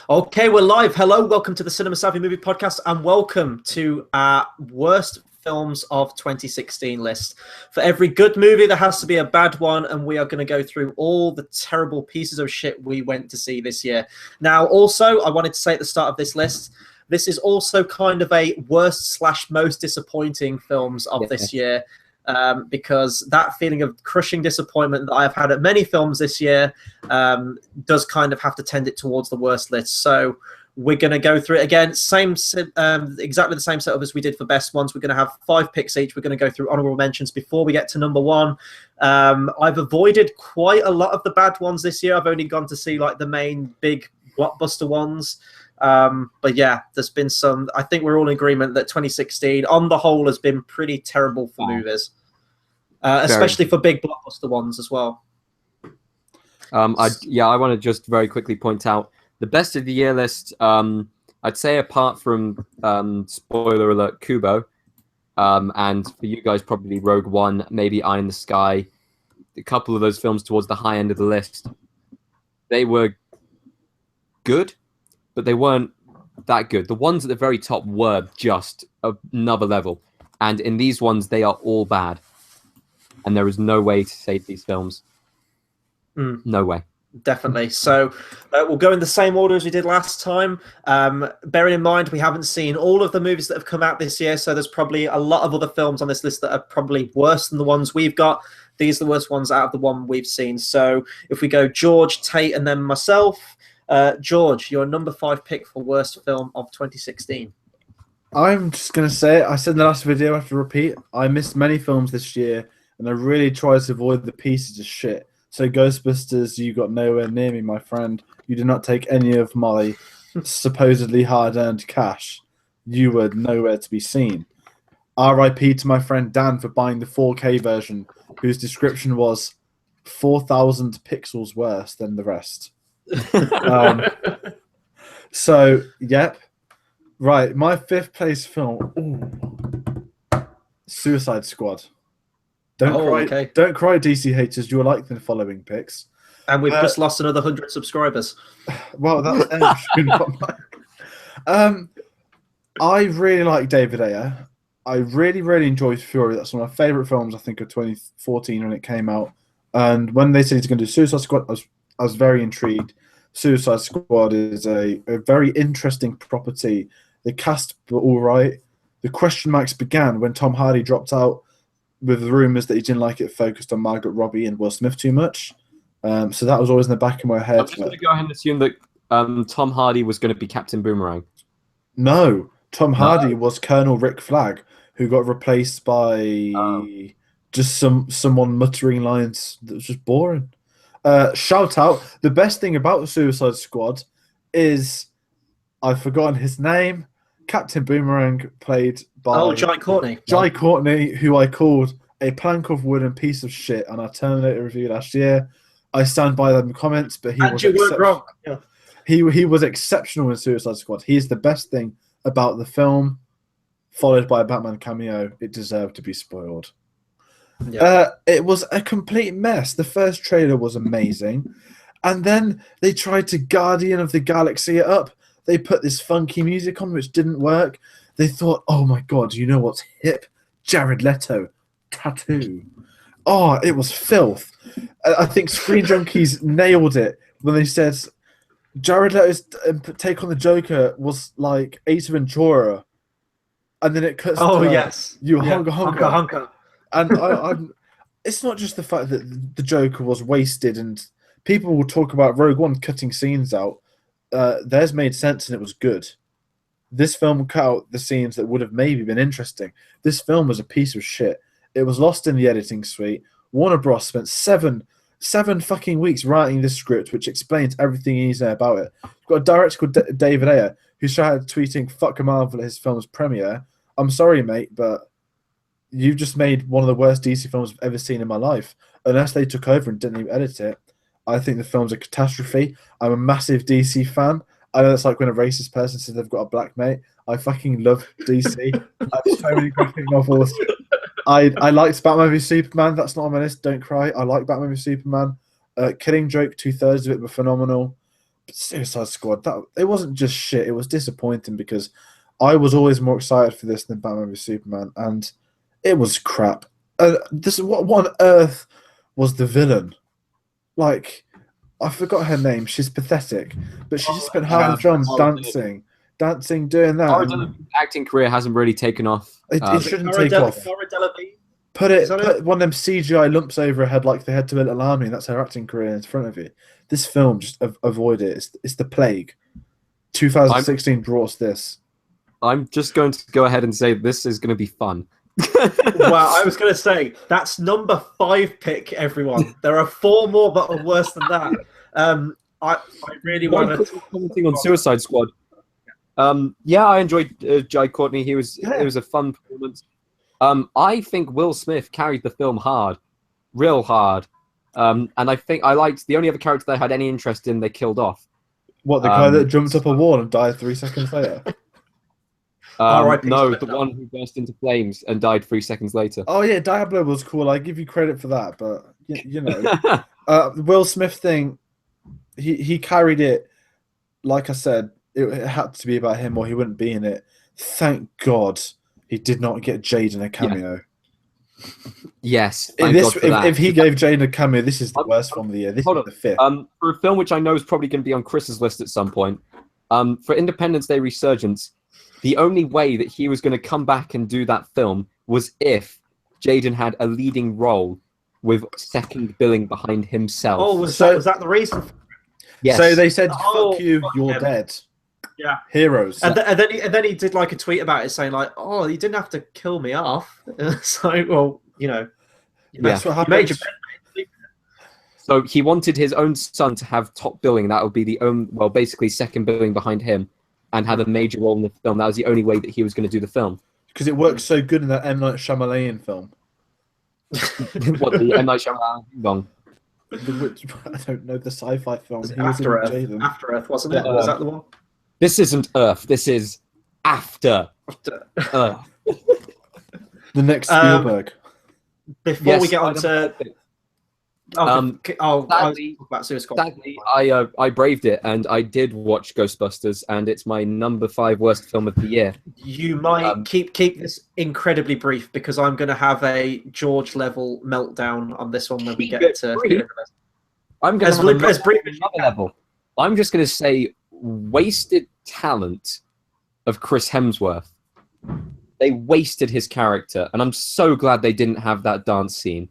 Okay, we're live. Hello, welcome to the Cinema Savvy Movie Podcast, and welcome to our worst films of 2016 list. For every good movie, there has to be a bad one, and we are going to go through all the terrible pieces of shit we went to see this year. Now, also, I wanted to say at the start of this list, this is also kind of a worst / most disappointing films of this year. Because that feeling of crushing disappointment that I've had at many films this year does kind of have to tend it towards the worst list. So we're going to go through it again. Exactly the same setup as we did for best ones. We're going to have 5 picks each. We're going to go through honorable mentions before we get to number one. I've avoided quite a lot of the bad ones this year. I've only gone to see like the main big blockbuster ones. But yeah, there's been some. I think we're all in agreement that 2016 on the whole has been pretty terrible for movies, especially for big blockbuster ones as well. I want to just very quickly point out the best of the year list. I'd say apart from spoiler alert, Kubo, and for you guys probably Rogue One, maybe Eye in the Sky, a couple of those films towards the high end of the list. They were good, but they weren't that good. The ones at the very top were just another level. And in these ones, they are all bad. And there is no way to save these films. No way. Definitely. So we'll go in the same order as we did last time. Bearing in mind, we haven't seen all of the movies that have come out this year. So there's probably a lot of other films on this list that are probably worse than the ones we've got. These are the worst ones out of the one we've seen. So if we go George, Tate, and then myself... George, your number 5 pick for worst film of 2016. I'm just going to say it. I said in the last video, I have to repeat. I missed many films this year, and I really tried to avoid the pieces of shit. So Ghostbusters, you got nowhere near me, my friend. You did not take any of my supposedly hard-earned cash. You were nowhere to be seen. R.I.P. to my friend Dan for buying the 4K version, whose description was 4,000 pixels worse than the rest. So yep, right. My 5th place film, Suicide Squad. Don't cry, okay. Don't cry, DC haters. You will like the following picks, and we've just lost another 100 subscribers. Well, that's not mine. I really like David Ayer. I really enjoyed Fury. That's one of my favorite films. I think of 2014 when it came out. And when they said he's going to do Suicide Squad, I was very intrigued. Suicide Squad is a very interesting property. The cast were all right. The question marks began when Tom Hardy dropped out with the rumours that he didn't like it focused on Margot Robbie and Will Smith too much. So that was always in the back of my head. I'm just going to go ahead and assume that Tom Hardy was going to be Captain Boomerang. No, Tom Hardy was Colonel Rick Flag, who got replaced by just someone muttering lines that was just boring. Shout out. The best thing about the Suicide Squad is I've forgotten his name. Captain Boomerang, played by Jai Courtney. Jai Courtney, who I called a plank of wood and piece of shit on our Terminator review last year. I stand by them comments, but you weren't wrong. Yeah. He was exceptional in Suicide Squad. He is the best thing about the film, followed by a Batman cameo. It deserved to be spoiled. Yeah. It was a complete mess. The first trailer was amazing, and then they tried to Guardian of the Galaxy it up. They put this funky music on, which didn't work. They thought, oh my god, you know what's hip? Jared Leto, tattoo. Oh, it was filth. I think Screen Junkies nailed it when they said Jared Leto's take on the Joker was like Ace Ventura, and then it cuts. Yes, you hunker. And it's not just the fact that the Joker was wasted, and people will talk about Rogue One cutting scenes out. Theirs made sense and it was good. This film cut out the scenes that would have maybe been interesting. This film was a piece of shit. It was lost in the editing suite. Warner Bros. Spent seven fucking weeks writing this script, which explains everything you need to know about it. You've got a director called David Ayer, who started tweeting "fuck a Marvel" at his film's premiere. I'm sorry, mate, but you've just made one of the worst DC films I've ever seen in my life. Unless they took over and didn't even edit it, I think the film's a catastrophe. I'm a massive DC fan. I know it's like when a racist person says they've got a black mate. I fucking love DC. I have so many graphic novels. I liked Batman v Superman. That's not on my list. Don't cry. I like Batman v Superman. Killing Joke, 2/3 of it were phenomenal. Suicide Squad, that it wasn't just shit. It was disappointing because I was always more excited for this than Batman v Superman, and it was crap. This what on earth was the villain? Like, I forgot her name. She's pathetic, but she just spent half the film dancing, doing that. Her acting career hasn't really taken off. It shouldn't take off. Put one of them CGI lumps over her head like they had to a little army, and that's her acting career in front of you. This film, just avoid it. It's the plague. 2016 brought us this. I'm just going to go ahead and say this is going to be fun. Well, I was going to say that's number 5 pick, everyone. There are 4 more that are worse than that. I really want to commenting on Suicide Squad. Yeah, I enjoyed Jai Courtney. It was a fun performance. I think Will Smith carried the film hard, real hard. And I think I liked the only other character that I had any interest in. They killed off. What, the guy that jumped up a wall and died 3 seconds later? No, the one who burst into flames and died 3 seconds later. Oh yeah, Diablo was cool. I give you credit for that, but you know, Will Smith thing, he carried it. Like I said, it had to be about him, or he wouldn't be in it. Thank God he did not get Jaden a cameo. Yes, if he gave Jaden a cameo, this is the worst film of the year. This is the 5th. For a film which I know is probably going to be on Chris's list at some point, for Independence Day Resurgence, the only way that he was going to come back and do that film was if Jaden had a leading role with second billing behind himself. Oh, was that the reason? Yes. So they said, "Fuck you, you're dead." Yeah, heroes. And then he did like a tweet about it, saying like, "Oh, you didn't have to kill me off." So, well, you know, that's what happened. So he wanted his own son to have top billing. That would be basically second billing behind him, and have a major role in the film. That was the only way that he was going to do the film. Because it worked so good in that M. Night Shyamalan film. What, the M. Night Shyamalan film? I don't know, the sci-fi film. After Earth, wasn't it? Was that the one? This isn't Earth. This is After Earth. The next Spielberg. Before we get on to... Sadly, I braved it, and I did watch Ghostbusters, and it's my number 5 worst film of the year. You might keep this incredibly brief, because I'm going to have a George level meltdown on this one when we get to. I'm going to have another level. I'm just going to say wasted talent of Chris Hemsworth. They wasted his character, and I'm so glad they didn't have that dance scene.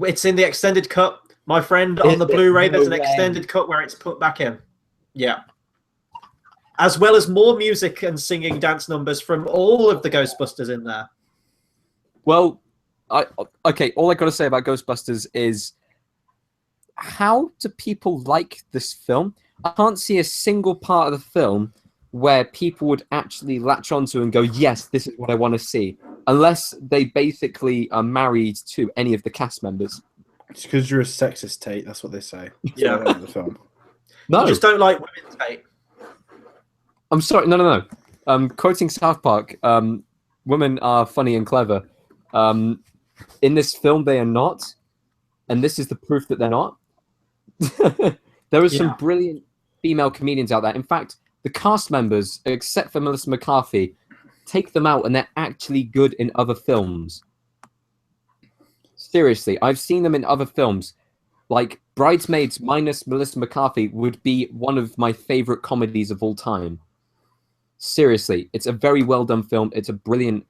It's in the extended cut, my friend. On the Blu-ray, there's an extended cut where it's put back in. Yeah. As well as more music and singing dance numbers from all of the Ghostbusters in there. Well, okay, all I got to say about Ghostbusters is, how do people like this film? I can't see a single part of the film where people would actually latch onto and go, yes, this is what I want to see. Unless they basically are married to any of the cast members. It's because you're a sexist, Tate. That's what they say. Yeah. The film. No. You just don't like women, Tate. I'm sorry. No. Quoting South Park, women are funny and clever. In this film, they are not. And this is the proof that they're not. There are some brilliant female comedians out there. In fact, the cast members, except for Melissa McCarthy, take them out and they're actually good in other films. Seriously, I've seen them in other films. Like Bridesmaids minus Melissa McCarthy would be one of my favorite comedies of all time. Seriously, it's a very well done film. It's a brilliant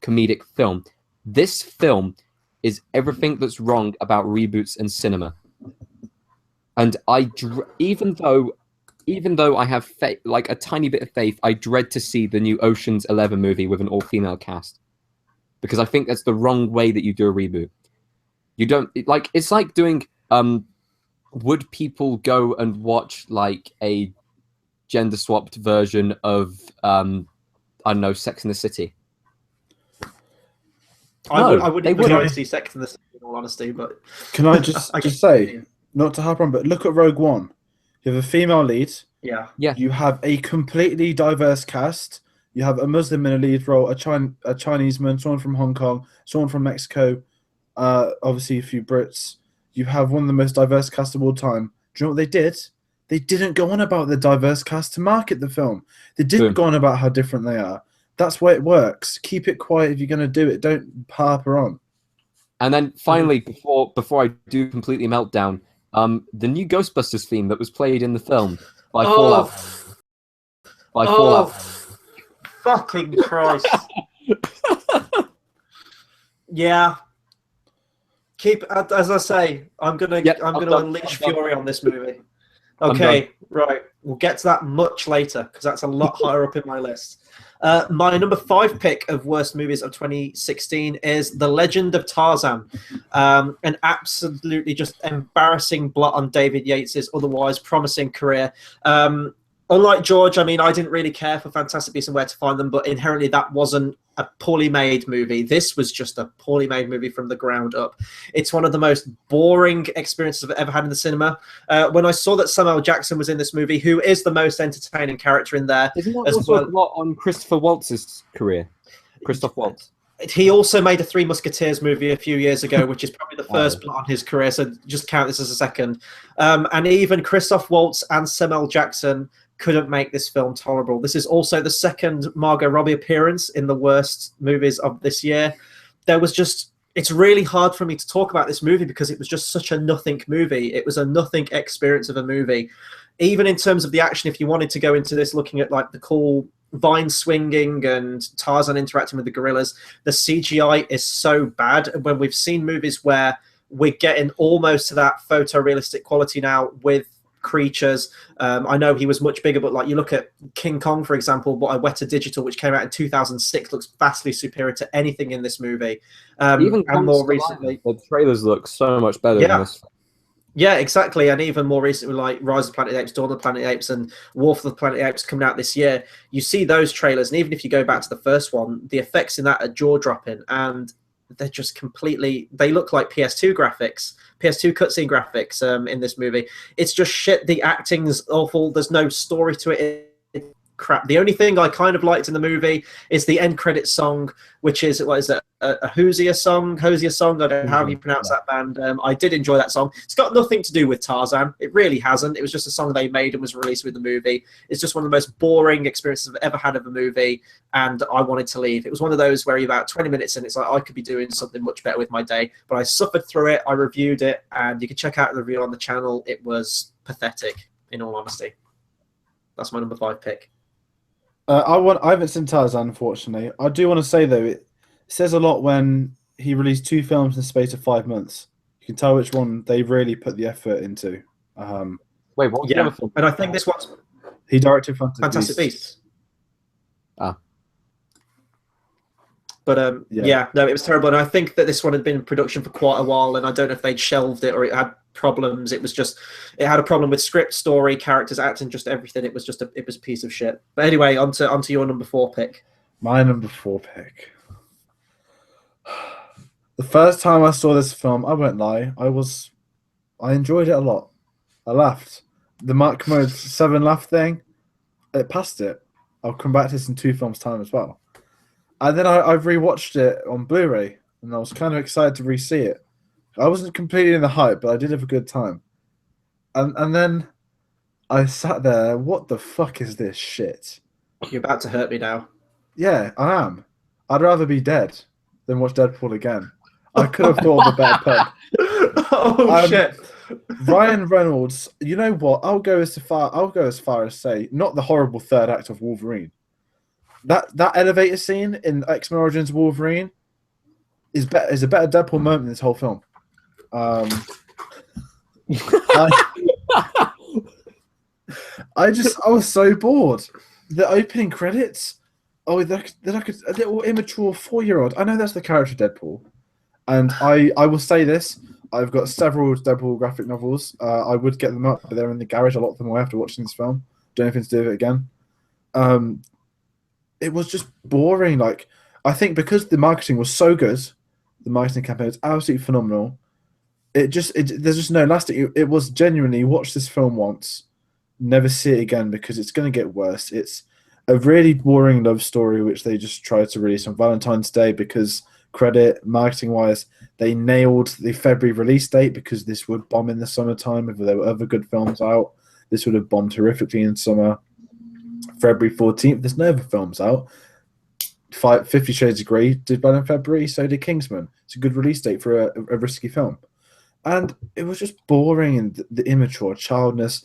comedic film. This film is everything that's wrong about reboots in cinema. And even though I have like a tiny bit of faith, I dread to see the new Ocean's 11 movie with an all-female cast, because I think that's the wrong way that you do a reboot. You don't like. It's like doing. Would people go and watch like a gender-swapped version of I don't know, Sex and the City? I wouldn't go to see Sex and the City, in all honesty. But can I just say, not to harp on, but look at Rogue One. You have a female lead. Yeah. You have a completely diverse cast. You have a Muslim in a lead role, a Chinese man, someone from Hong Kong, someone from Mexico, obviously a few Brits. You have one of the most diverse casts of all time. Do you know what they did? they didn't go on about the diverse cast to market the film. They didn't go on about how different they are. That's why it works. Keep it quiet if you're going to do it. Don't harper on. And then finally, before I do completely melt down, the new Ghostbusters theme that was played in the film by Fallout. By Fallout. Fucking Christ. Yeah. Keep, as I say, I'm gonna unleash fury on this movie. Okay, right. We'll get to that much later because that's a lot higher up in my list. My number 5 pick of worst movies of 2016 is The Legend of Tarzan, an absolutely just embarrassing blot on David Yates's otherwise promising career. Unlike George, I mean, I didn't really care for Fantastic Beasts and Where to Find Them, but inherently that wasn't a poorly made movie. This was just a poorly made movie from the ground up. It's one of the most boring experiences I've ever had in the cinema. When I saw that Samuel Jackson was in this movie, who is the most entertaining character in there. Isn't that also a lot on Christopher Waltz's career? Christoph Waltz. He also made a Three Musketeers movie a few years ago, which is probably the first blot on his career, so just count this as a second. And even Christoph Waltz and Samuel Jackson couldn't make this film tolerable. This is also the second Margot Robbie appearance in the worst movies of this year. It's really hard for me to talk about this movie because it was just such a nothing movie. It was a nothing experience of a movie. Even in terms of the action, if you wanted to go into this looking at like the cool vine swinging and Tarzan interacting with the gorillas, the CGI is so bad. When we've seen movies where we're getting almost to that photorealistic quality now with creatures. I know he was much bigger, but like you look at King Kong, for example, by Weta Digital, which came out in 2006, looks vastly superior to anything in this movie. Even and more recently, the trailers look so much better than this. Yeah, exactly. And even more recently, like Rise of the Planet of the Apes, Dawn of the Planet of the Apes, and War for the Planet of the Apes coming out this year, you see those trailers, and even if you go back to the first one, the effects in that are jaw-dropping, and they're just completely, they look like PS2 graphics, PS2 cutscene graphics in this movie. It's just shit. The acting's awful. There's no story to it. Crap. The only thing I kind of liked in the movie is the end credit song, which is, what is it, a Hosier song? I don't know how you pronounce that band. I did enjoy that song. It's got nothing to do with Tarzan. It really hasn't. It was just a song they made and was released with the movie. It's just one of the most boring experiences I've ever had of a movie, and I wanted to leave. It was one of those where you're about 20 minutes in, it's like, I could be doing something much better with my day, but I suffered through it. I reviewed it, and you can check out the review on the channel. It was pathetic, in all honesty. That's my number 5 pick. I haven't seen Tarzan, unfortunately. I do want to say though, it says a lot when he released 2 films in the space of 5 months. You can tell which one they really put the effort into. Wait, what was the other film? And I think this one's he directed Fantastic Beasts. Ah. But yeah, no, it was terrible. And I think that this one had been in production for quite a while, and I don't know if they'd shelved it or it had problems. It had a problem with script, story, characters, acting, just everything. It was a piece of shit. But anyway, onto your number 4 pick. My number 4 pick. The first time I saw this film, I won't lie, I enjoyed it a lot. I laughed. The Mark Mode 7 laugh thing, it passed it. I'll come back to this in 2 films' time as well. And then I've rewatched it on Blu-ray, and I was kind of excited to re-see it. I wasn't completely in the hype, but I did have a good time. And then I sat there, what the fuck is this shit? You're about to hurt me now. Yeah, I am. I'd rather be dead than watch Deadpool again. I could have thought of a better pun. Shit. Ryan Reynolds, you know what? I'll go as far as say, not the horrible third act of Wolverine. That elevator scene in X-Men Origins Wolverine is a better Deadpool moment in this whole film. I was so bored. The opening credits. Oh, they're like a little immature 4-year-old. I know that's the character Deadpool, and I will say this: I've got several Deadpool graphic novels. I would get them up, but they're in the garage. I locked them away after watching this film. Don't know if it's to do with it again. It was just boring. Like, I think because the marketing was so good, the marketing campaign was absolutely phenomenal. There's just no lasting. It was genuinely watch this film once, never see it again because it's going to get worse. It's a really boring love story which they just tried to release on Valentine's Day because marketing wise, they nailed the February release date because this would bomb in the summertime if there were other good films out. This would have bombed horrifically in summer. February 14th, there's no other films out. 50 Shades of Grey did bad in February, so did Kingsman. It's a good release date for a risky film. And it was just boring, and the immature childness.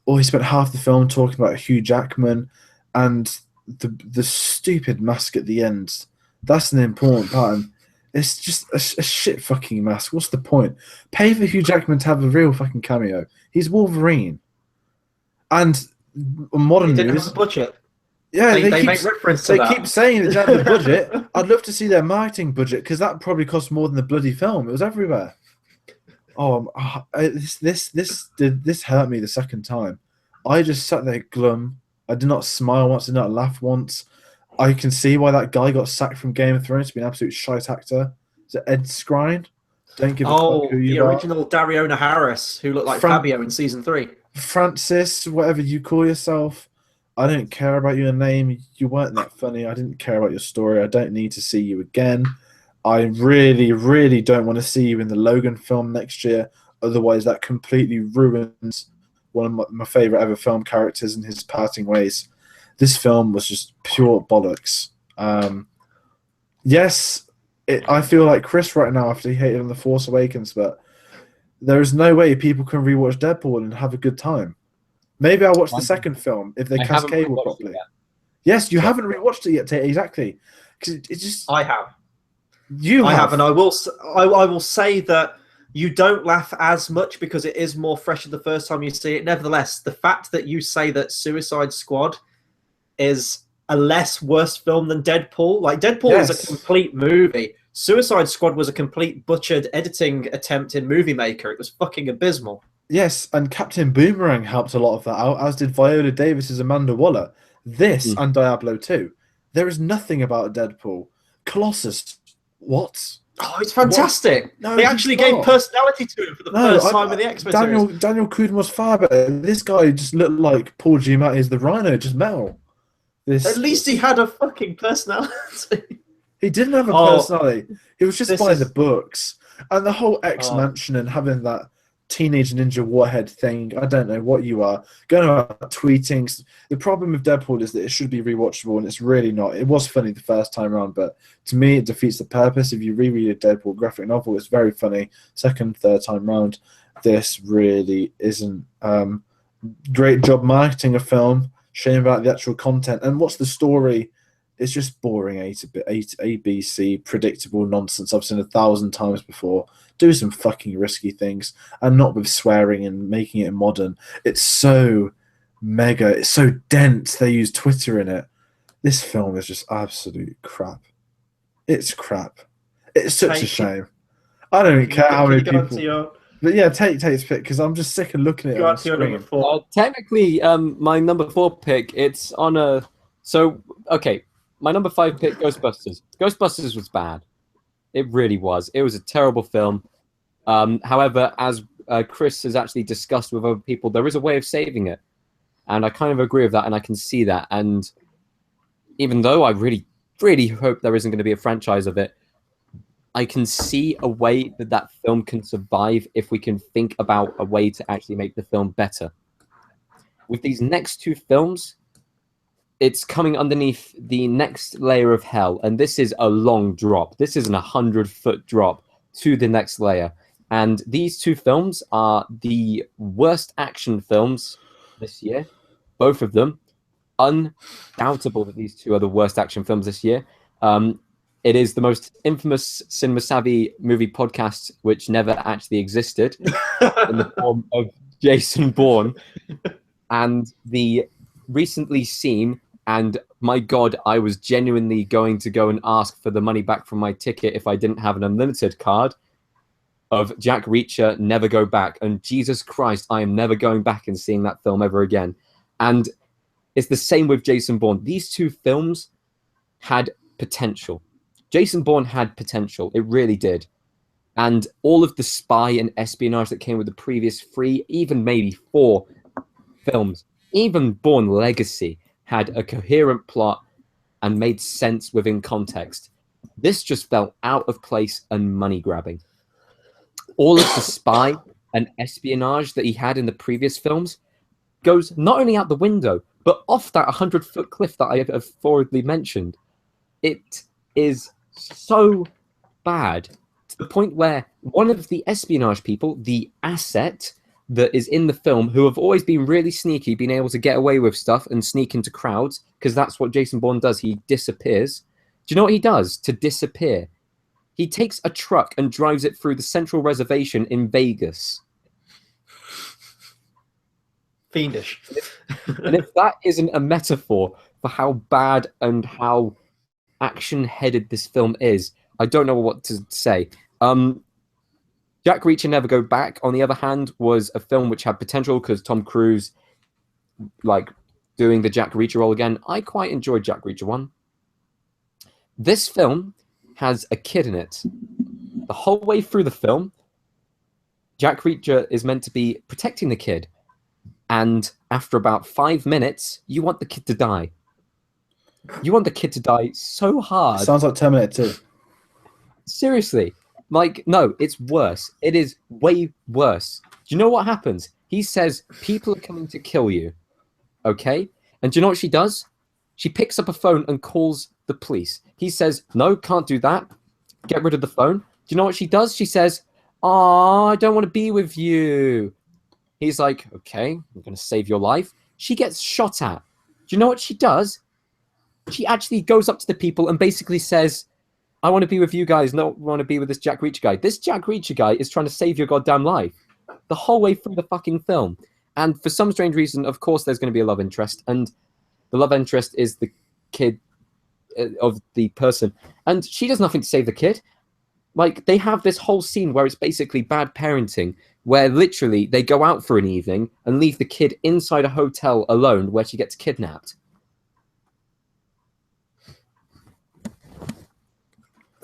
Or he spent half the film talking about Hugh Jackman and the stupid mask at the end. That's an important part. And it's just a shit fucking mask. What's the point? Pay for Hugh Jackman to have a real fucking cameo. He's Wolverine. And modern They didn't news, have a budget. yeah, They keep, make reference to they that. keep saying they have the budget. I'd love to see their marketing budget, because that probably cost more than the bloody film. It was everywhere. This hurt me the second time. I just sat there glum. I did not smile once. Did not laugh once. I can see why that guy got sacked from Game of Thrones to be an absolute shite actor. Is it Ed Skrein? Don't give a fuck who the you are. original Dariona Harris, who looked like Fabio in season 3. Francis, whatever you call yourself. I don't care about your name. You weren't that funny. I didn't care about your story. I don't need to see you again. I really, really don't want to see you in the Logan film next year. Otherwise, that completely ruins one of my favorite ever film characters in his parting ways. This film was just pure bollocks. Yes, I feel like Chris right now after he hated on The Force Awakens, but there is no way people can rewatch Deadpool and have a good time. Maybe I'll watch the second film if they cast cable properly. Yes, you haven't rewatched it yet, Tate, exactly. Because it just I have. I have, and I will say that you don't laugh as much because it is more fresher the first time you see it. Nevertheless, the fact that you say that Suicide Squad is a less worse film than Deadpool, like Deadpool is a complete movie. Suicide Squad was a complete butchered editing attempt in Movie Maker. It was fucking abysmal. Yes, and Captain Boomerang helped a lot of that out, as did Viola Davis's Amanda Waller. This and Diablo 2. There is nothing about Deadpool. Colossus, what? Oh, it's fantastic. What? No, they actually gave personality to him for the first time in the X-Men series. Daniel Coonan was far better. This guy just looked like Paul Giamatti as the Rhino, just metal. At least he had a fucking personality. He didn't have a personality. He was just by the books. And the whole X-Mansion and having that Teenage Ninja Warhead thing, I don't know what you are. Going about tweeting. The problem with Deadpool is that it should be rewatchable, and it's really not. It was funny the first time around, but to me it defeats the purpose. If you reread a Deadpool graphic novel, it's very funny. Second, third time round, this really isn't. Great job marketing a film. Shame about the actual content. And what's the story? It's just boring A, B, C, predictable nonsense I've seen 1,000 times before. Do some fucking risky things, and not with swearing and making it modern. It's so mega. It's so dense. They use Twitter in it. This film is just absolute crap. It's crap. It's such a shame. I don't even care how many people. But yeah, Tate's pick, because I'm just sick of looking at it on the screen. Technically, my number 4 pick, it's on a... So, okay, my number 5 pick, Ghostbusters. Ghostbusters was bad. It really was. It was a terrible film. However, as Chris has actually discussed with other people, there is a way of saving it. And I kind of agree with that, and I can see that. And even though I really, really hope there isn't going to be a franchise of it, I can see a way that that film can survive if we can think about a way to actually make the film better. With these next 2 films, it's coming underneath the next layer of hell, and this is a long drop. This is an 100-foot drop to the next layer. And these 2 films are the worst action films this year, both of them. Undoubtable that these 2 are the worst action films this year. It is the most infamous Cinema Savvy movie podcast, which never actually existed, in the form of Jason Bourne, and the recently seen, and my God, I was genuinely going to go and ask for the money back from my ticket if I didn't have an unlimited card, of Jack Reacher, Never Go Back. And Jesus Christ, I am never going back and seeing that film ever again. And it's the same with Jason Bourne. These 2 films had potential. Jason Bourne had potential. It really did. And all of the spy and espionage that came with the previous 3, even maybe 4 films, even Bourne Legacy, had a coherent plot and made sense within context. This just felt out of place and money grabbing. All of the spy and espionage that he had in the previous films goes not only out the window, but off that 100-foot cliff that I have already mentioned. It is so bad to the point where one of the espionage people, the asset that is in the film, who have always been really sneaky, being able to get away with stuff and sneak into crowds, because that's what Jason Bourne does. He disappears. Do you know what he does to disappear? He takes a truck and drives it through the Central Reservation in Vegas. Fiendish. And if that isn't a metaphor for how bad and how action-headed this film is, I don't know what to say. Jack Reacher Never Go Back, on the other hand, was a film which had potential because Tom Cruise, like, doing the Jack Reacher role again. I quite enjoyed Jack Reacher 1. This film has a kid in it. The whole way through the film, Jack Reacher is meant to be protecting the kid. And after about 5 minutes, you want the kid to die. You want the kid to die so hard. Sounds like Terminator 2. Seriously. Like, no, it's worse. It is way worse. Do you know what happens? He says, people are coming to kill you. Okay? And do you know what she does? She picks up a phone and calls the police. He says, no, can't do that. Get rid of the phone. Do you know what she does? She says, oh, I don't want to be with you. He's like, okay, I'm going to save your life. She gets shot at. Do you know what she does? She actually goes up to the people and basically says, I want to be with you guys, not want to be with this Jack Reacher guy. This Jack Reacher guy is trying to save your goddamn life the whole way through the fucking film. And for some strange reason, of course, there's going to be a love interest. And the love interest is the kid of the person. And she does nothing to save the kid. Like, they have this whole scene where it's basically bad parenting, where literally they go out for an evening and leave the kid inside a hotel alone where she gets kidnapped.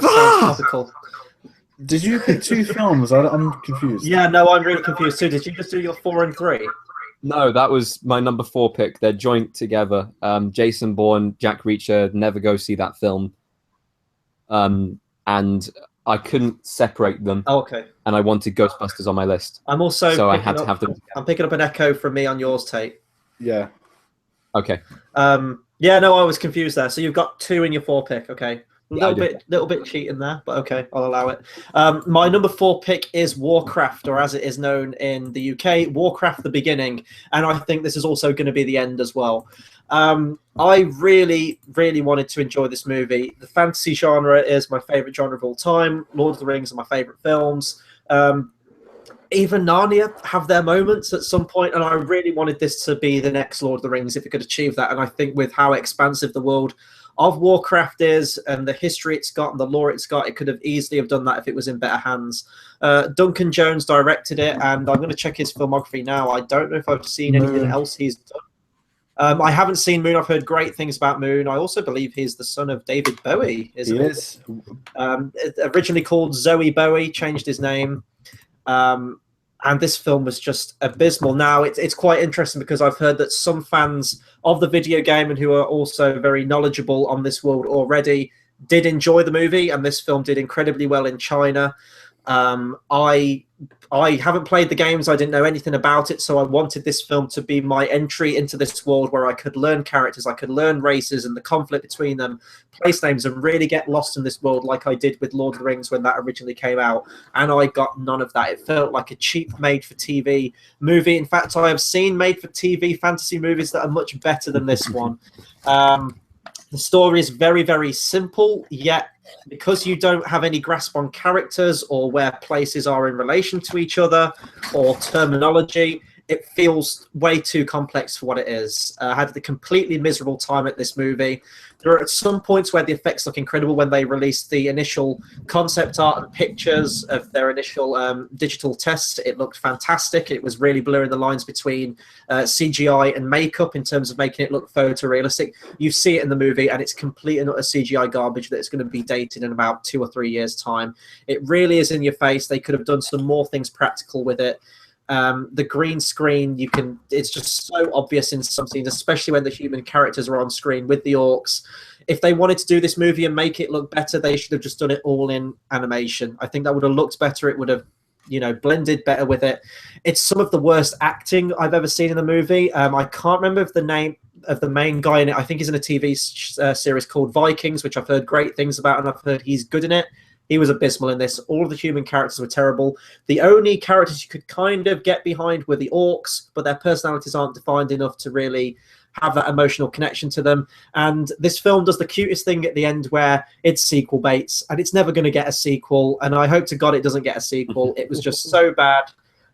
Sounds topical. Did you pick 2 films? I'm confused. Yeah, no, I'm really confused too. Did you just do your 4 and 3? No, that was my number 4 pick. They're joint together. Jason Bourne, Jack Reacher, never go see that film. And I couldn't separate them. Oh, okay. And I wanted Ghostbusters on my list. I'm also so I had to have them. I'm picking up an echo from me on yours, Tate. Yeah. Okay. Yeah, no, I was confused there. So you've got 2 in your 4 pick, okay. Little bit cheating there, but okay, I'll allow it. My number 4 pick is Warcraft, or as it is known in the UK, Warcraft: The Beginning, and I think this is also going to be the end as well. I really, really wanted to enjoy this movie. The fantasy genre is my favorite genre of all time. Lord of the Rings are my favorite films. Even Narnia have their moments at some point, and I really wanted this to be the next Lord of the Rings if it could achieve that. And I think with how expansive the world of Warcraft is and the history it's got and the lore it's got, it could have easily have done that if it was in better hands. Duncan Jones directed it, and I'm going to check his filmography now. I don't know if I've seen anything else he's done. I haven't seen Moon. I've heard great things about Moon. I also believe he's the son of David Bowie. He is. Originally called Zoe Bowie, changed his name. And this film was just abysmal. Now, it's quite interesting because I've heard that some fans of the video game and who are also very knowledgeable on this world already did enjoy the movie, and this film did incredibly well in China. I haven't played the games. I didn't know anything about it, so I wanted this film to be my entry into this world where I could learn characters, I could learn races and the conflict between them, place names, and really get lost in this world like I did with Lord of the Rings when that originally came out. And I got none of that. It felt like a cheap made-for-TV movie. In fact, I have seen made-for-TV fantasy movies that are much better than this one. The story is very, very simple, yet because you don't have any grasp on characters or where places are in relation to each other or terminology, it feels way too complex for what it is. I had a completely miserable time at this movie. There are some points where the effects look incredible when they released the initial concept art and pictures of their initial digital tests. It looked fantastic. It was really blurring the lines between CGI and makeup in terms of making it look photorealistic. You see it in the movie, and it's complete and utter CGI garbage that is going to be dated in about 2 or 3 years' time. It really is in your face. They could have done some more things practical with it. The green screen, it's just so obvious in some scenes, especially when the human characters are on screen with the orcs. If they wanted to do this movie and make it look better, they should have just done it all in animation. I think that would have looked better. It would have blended better with it. It's some of the worst acting I've ever seen in a movie. I can't remember the name of the main guy in it. I think he's in a TV series called Vikings, which I've heard great things about, and I've heard he's good in it. He was abysmal in this. All of the human characters were terrible. The only characters you could kind of get behind were the orcs, but their personalities aren't defined enough to really have that emotional connection to them. And this film does the cutest thing at the end where it's sequel baits, and it's never going to get a sequel. And I hope to God it doesn't get a sequel. It was just so bad.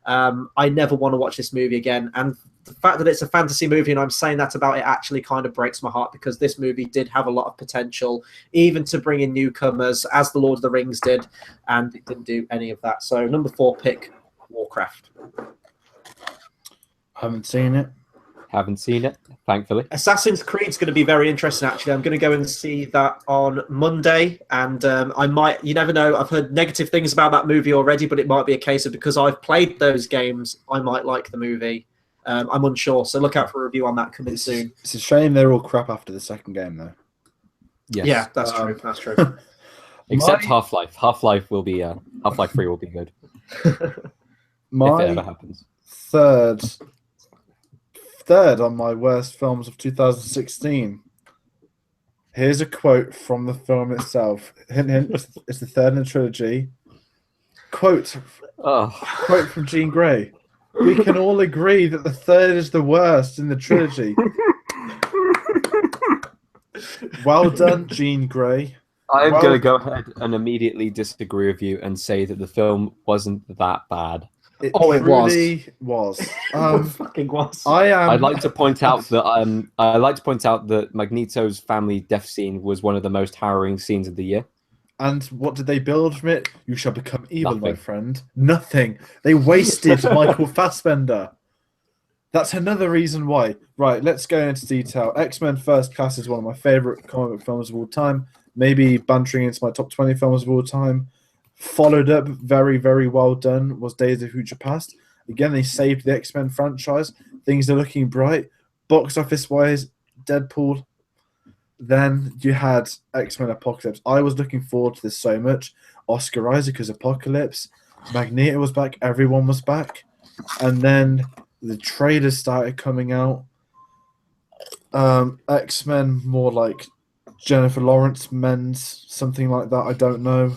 I never want to watch this movie again. And the fact that it's a fantasy movie and I'm saying that about it actually kind of breaks my heart, because this movie did have a lot of potential, even to bring in newcomers, as the Lord of the Rings did, and it didn't do any of that. So number 4 pick, Warcraft. Haven't seen it. Haven't seen it, thankfully. Assassin's Creed's going to be very interesting, actually. I'm going to go and see that on Monday, and I might, you never know, I've heard negative things about that movie already, but it might be a case of because I've played those games, I might like the movie. I'm unsure, so look out for a review on that coming soon. It's a shame they're all crap after the second game, though. Yes. Yeah, that's true. That's true. Except Half-Life. Half-Life will be Half-Life 3 will be good. If it ever happens. Third on my worst films of 2016. Here's a quote from the film itself. Hint, hint, it's the third in the trilogy. Quote from Jean Grey. We can all agree that the third is the worst in the trilogy. Well done, Jean Grey. I'm going to go ahead and immediately disagree with you and say that the film wasn't that bad. It was. It fucking was. I'd like to point out that Magneto's family death scene was one of the most harrowing scenes of the year. And what did they build from it? You shall become evil, Nothing. my friend. Nothing. They wasted Michael Fassbender. That's another reason why. Right, let's go into detail. X-Men First Class is one of my favorite comic book films of all time. Maybe bantering into my top 20 films of all time. Followed up, very, very well done, was Days of Future Past. Again, they saved the X-Men franchise. Things are looking bright. Box office-wise, Deadpool. Then you had X-Men Apocalypse. I was looking forward to this so much. Oscar Isaac as Apocalypse. Magneto was back. Everyone was back. And then the trailers started coming out. X-Men, more like Jennifer Lawrence men's, something like that. I don't know.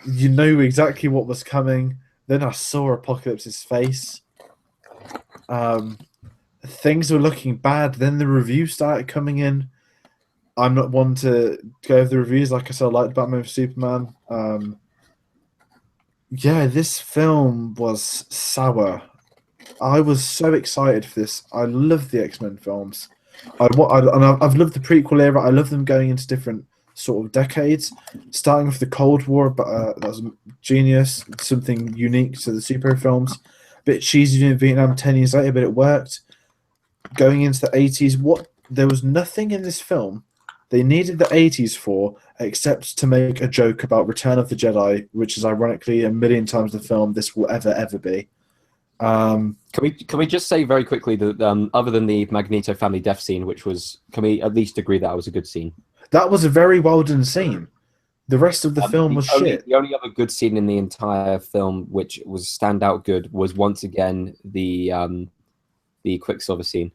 You knew exactly what was coming. Then I saw Apocalypse's face. Things were looking bad. Then the reviews started coming in. I'm not one to go over the reviews. Like I said, I liked Batman v Superman. Yeah, this film was sour. I was so excited for this. I love the X-Men films. I've loved the prequel era. I love them going into different sort of decades, starting with the Cold War, but that was genius, something unique to the superhero films. A bit cheesy in Vietnam 10 years later, but it worked. Going into the 80s, there was nothing in this film they needed the 80s for, except to make a joke about Return of the Jedi, which is ironically a million times the film this will ever be. Can we just say very quickly that other than the Magneto family death scene, can we at least agree that was a good scene? That was a very well done scene. The rest of the film was shit. The only other good scene in the entire film, which was standout good, was once again the Quicksilver scene.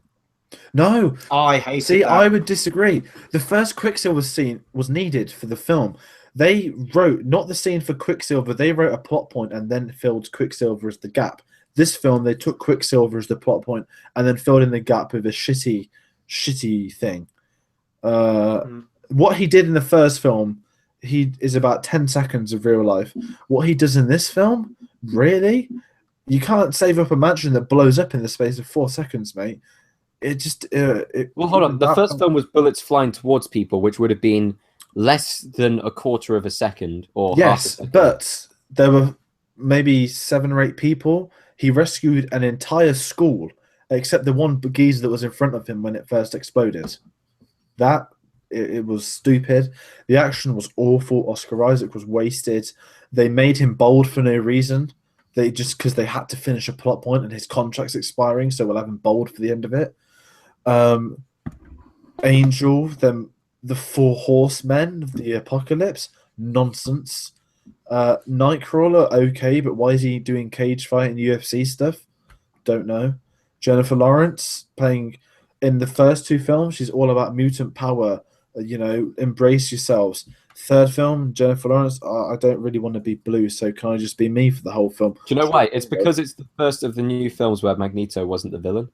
No, I hate See, that. I would disagree. The first Quicksilver scene was needed for the film. They wrote not the scene for Quicksilver. They wrote a plot point and then filled Quicksilver as the gap. This film, they took Quicksilver as the plot point and then filled in the gap with a shitty thing. What he did in the first film, he is about 10 seconds of real life. What he does in this film, really? You can't save up a mansion that blows up in the space of 4 seconds, mate. Well, hold on. The first film was bullets flying towards people, which would have been less than a quarter of a second or half a second. But there were maybe 7 or 8 people. He rescued an entire school, except the one geezer that was in front of him when it first exploded. It was stupid. The action was awful. Oscar Isaac was wasted. They made him bold for no reason. Because they had to finish a plot point and his contract's expiring, so we'll have him bold for the end of it. Angel, the 4 horsemen of the apocalypse, nonsense. Nightcrawler, okay, but why is he doing cage fight and UFC stuff? Don't know. Jennifer Lawrence playing in the first two films, she's all about mutant power. Embrace yourselves. Third film, Jennifer Lawrence, I don't really want to be blue, so can I just be me for the whole film? Do you know why? It's because it's the first of the new films where Magneto wasn't the villain.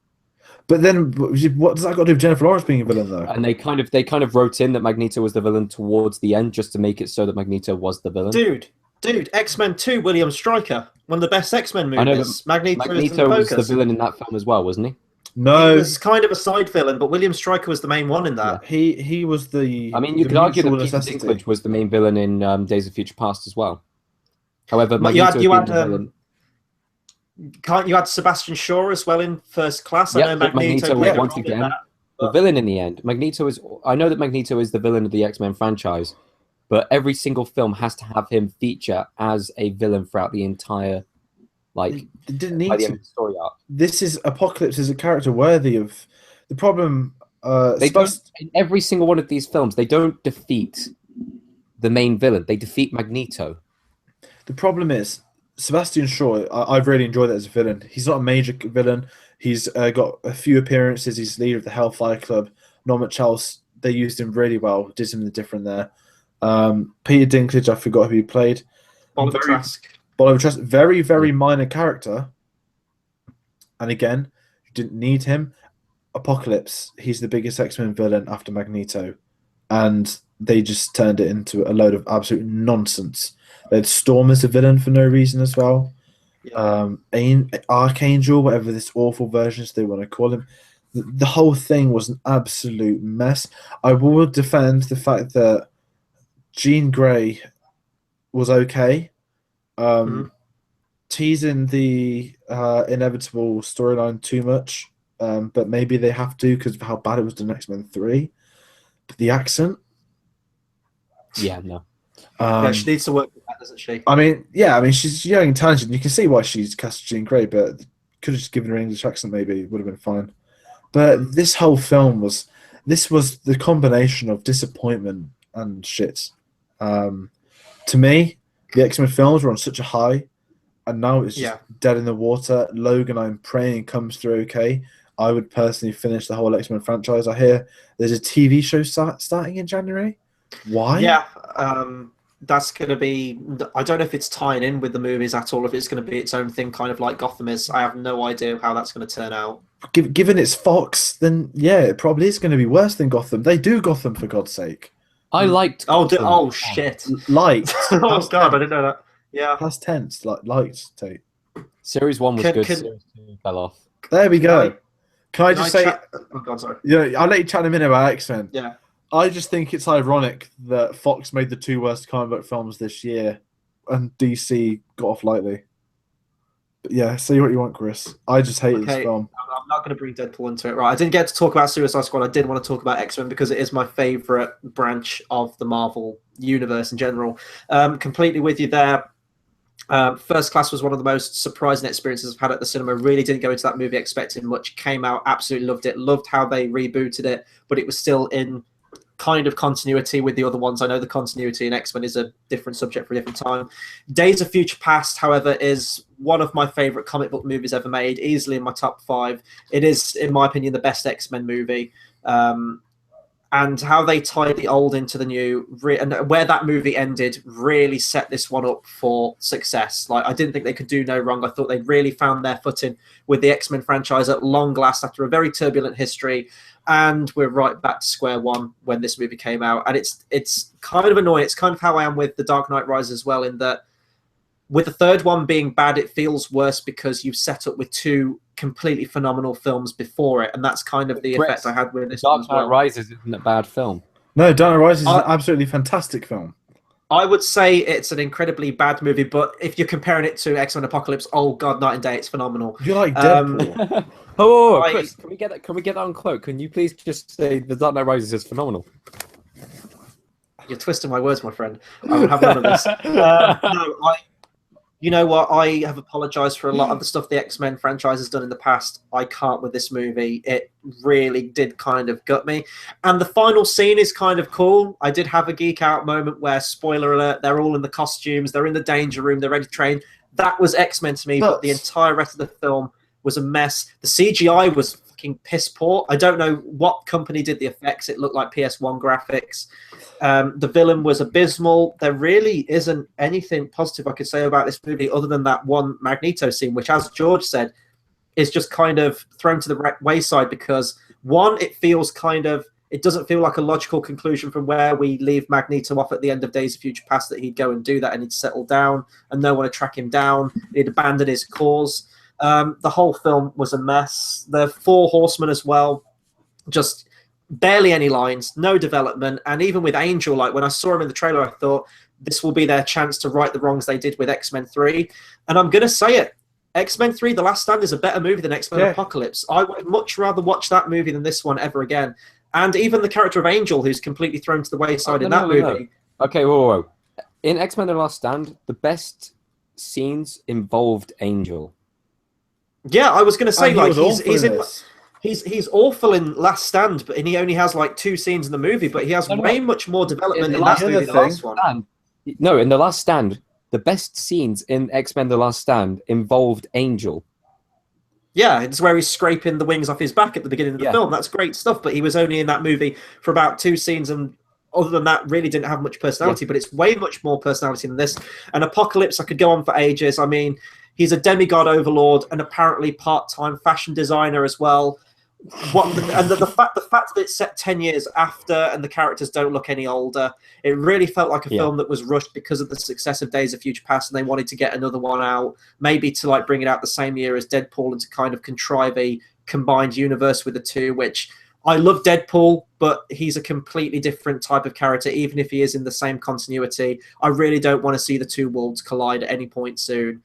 But then, what does that got to do with Jennifer Lawrence being a villain, though? And they kind of wrote in that Magneto was the villain towards the end, just to make it so that Magneto was the villain. Dude, X-Men 2, William Stryker, one of the best X-Men movies. I know, but Magneto was the villain in that film as well, wasn't he? No, he was kind of a side villain, but William Stryker was the main one in that. Yeah. He was the. I mean, you could argue that Peter Dinklage was the main villain in Days of Future Past as well. However, Magneto you had Sebastian Shaw as well in First Class. Yeah, I know Magneto was once again the villain in the end. I know that Magneto is the villain of the X-Men franchise, but every single film has to have him feature as a villain throughout the entire. They didn't need by the to. end of the story arc. This is Apocalypse is a character worthy of the problem. They don't, in every single one of these films, they don't defeat the main villain. They defeat Magneto. The problem is Sebastian Shaw. I've really enjoyed that as a villain. He's not a major villain. He's got a few appearances. He's leader of the Hellfire Club. Not much else. They used him really well. Did something different there. Peter Dinklage. I forgot who he played. Oliver Trask. Oliver Trask, very, very minor character. And again, you didn't need him. Apocalypse, he's the biggest X-Men villain after Magneto. And they just turned it into a load of absolute nonsense. They had Storm as a villain for no reason as well. Yeah. Archangel, whatever this awful versions they want to call him. The whole thing was an absolute mess. I will defend the fact that Jean Grey was okay. Teasing the inevitable storyline too much, but maybe they have to because of how bad it was in X-Men 3. But the accent, no. She needs to work with that, doesn't she? I mean, she's young and talented. You can see why she's cast Jean Grey, but could have just given her an English accent. Maybe it would have been fine. But this whole film was the combination of disappointment and shit. To me, the X-Men films were on such a high, and now it's just dead in the water. Logan, I'm praying, comes through okay. I would personally finish the whole X-Men franchise. I hear there's a TV show starting in January. Why? Yeah, that's going to be... I don't know if it's tying in with the movies at all, if it's going to be its own thing, kind of like Gotham is. I have no idea how that's going to turn out. Given it's Fox, then yeah, it probably is going to be worse than Gotham. They do Gotham, for God's sake. I liked. Oh shit! Liked. Oh god, I didn't know that. Yeah. Past tense, liked. Tate. Series 1 was good. Series 2 fell off. There we go. Can I just say? Oh god, sorry. I'll let you chat in a minute about X-Men. Yeah. I just think it's ironic that Fox made the 2 worst comic book films this year, and DC got off lightly. But yeah, say what you want, Chris. I just hate this film. I'm not going to bring Deadpool into it. Right, I didn't get to talk about Suicide Squad. I did want to talk about X-Men because it is my favorite branch of the Marvel universe in general. Completely with you there. First Class was one of the most surprising experiences I've had at the cinema. Really didn't go into that movie expecting much. Came out, absolutely loved it. Loved how they rebooted it, but it was still in kind of continuity with the other ones. I know the continuity in X-Men is a different subject for a different time. Days of Future Past, however, is one of my favorite comic book movies ever made, easily in my top 5. It is, in my opinion, the best X-Men movie. And how they tied the old into the new, and where that movie ended really set this one up for success. Like, I didn't think they could do no wrong. I thought they really found their footing with the X-Men franchise at long last after a very turbulent history. And we're right back to square one when this movie came out. And it's kind of annoying. It's kind of how I am with The Dark Knight Rises as well, in that with the third one being bad, it feels worse because you've set up with 2 completely phenomenal films before it. And that's kind of the effect I had with this one as well. Dark Knight Rises isn't a bad film. No, Dark Knight Rises is an absolutely fantastic film. I would say it's an incredibly bad movie, but if you're comparing it to X-Men Apocalypse, oh god, night and day, it's phenomenal. You like Deadpool? Chris, can we get that on quote? Can you please just say The Dark Knight Rises is phenomenal? You're twisting my words, my friend. I would have none of this. you know what? I have apologized for a lot of the stuff the X-Men franchise has done in the past. I can't with this movie. It really did kind of gut me. And the final scene is kind of cool. I did have a geek out moment where, spoiler alert, they're all in the costumes, they're in the danger room, they're ready to train. That was X-Men to me, but the entire rest of the film was a mess. The CGI was fucking piss poor. I don't know what company did the effects. It looked like PS1 graphics. The villain was abysmal. There really isn't anything positive I could say about this movie other than that one Magneto scene, which, as George said, is just kind of thrown to the wayside because, one, it doesn't feel like a logical conclusion from where we leave Magneto off at the end of Days of Future Past, that he'd go and do that and he'd settle down and no one would track him down. He'd abandon his cause. The whole film was a mess. The Four Horsemen as well, just barely any lines, no development. And even with Angel, like when I saw him in the trailer, I thought this will be their chance to right the wrongs they did with X-Men 3. And I'm going to say it. X-Men 3, The Last Stand, is a better movie than X-Men Apocalypse. I would much rather watch that movie than this one ever again. And even the character of Angel, who's completely thrown to the wayside in that movie. No. Okay, whoa. In X-Men The Last Stand, the best scenes involved Angel. Yeah, I was going to say, like, he's awful in Last Stand, but he only has like 2 scenes in the movie, but he has way much more development in that movie than the last one. No, in The Last Stand, the best scenes in X-Men The Last Stand involved Angel. Yeah, it's where he's scraping the wings off his back at the beginning of the film. That's great stuff, but he was only in that movie for about 2 scenes, and other than that, really didn't have much personality, but it's way much more personality than this. And Apocalypse, I could go on for ages. I mean, he's a demigod overlord and apparently part-time fashion designer as well. The fact that it's set 10 years after and the characters don't look any older, it really felt like a film that was rushed because of the success of Days of Future Past, and they wanted to get another one out, maybe to like bring it out the same year as Deadpool and to kind of contrive a combined universe with the two, which I love Deadpool, but he's a completely different type of character, even if he is in the same continuity. I really don't want to see the two worlds collide at any point soon.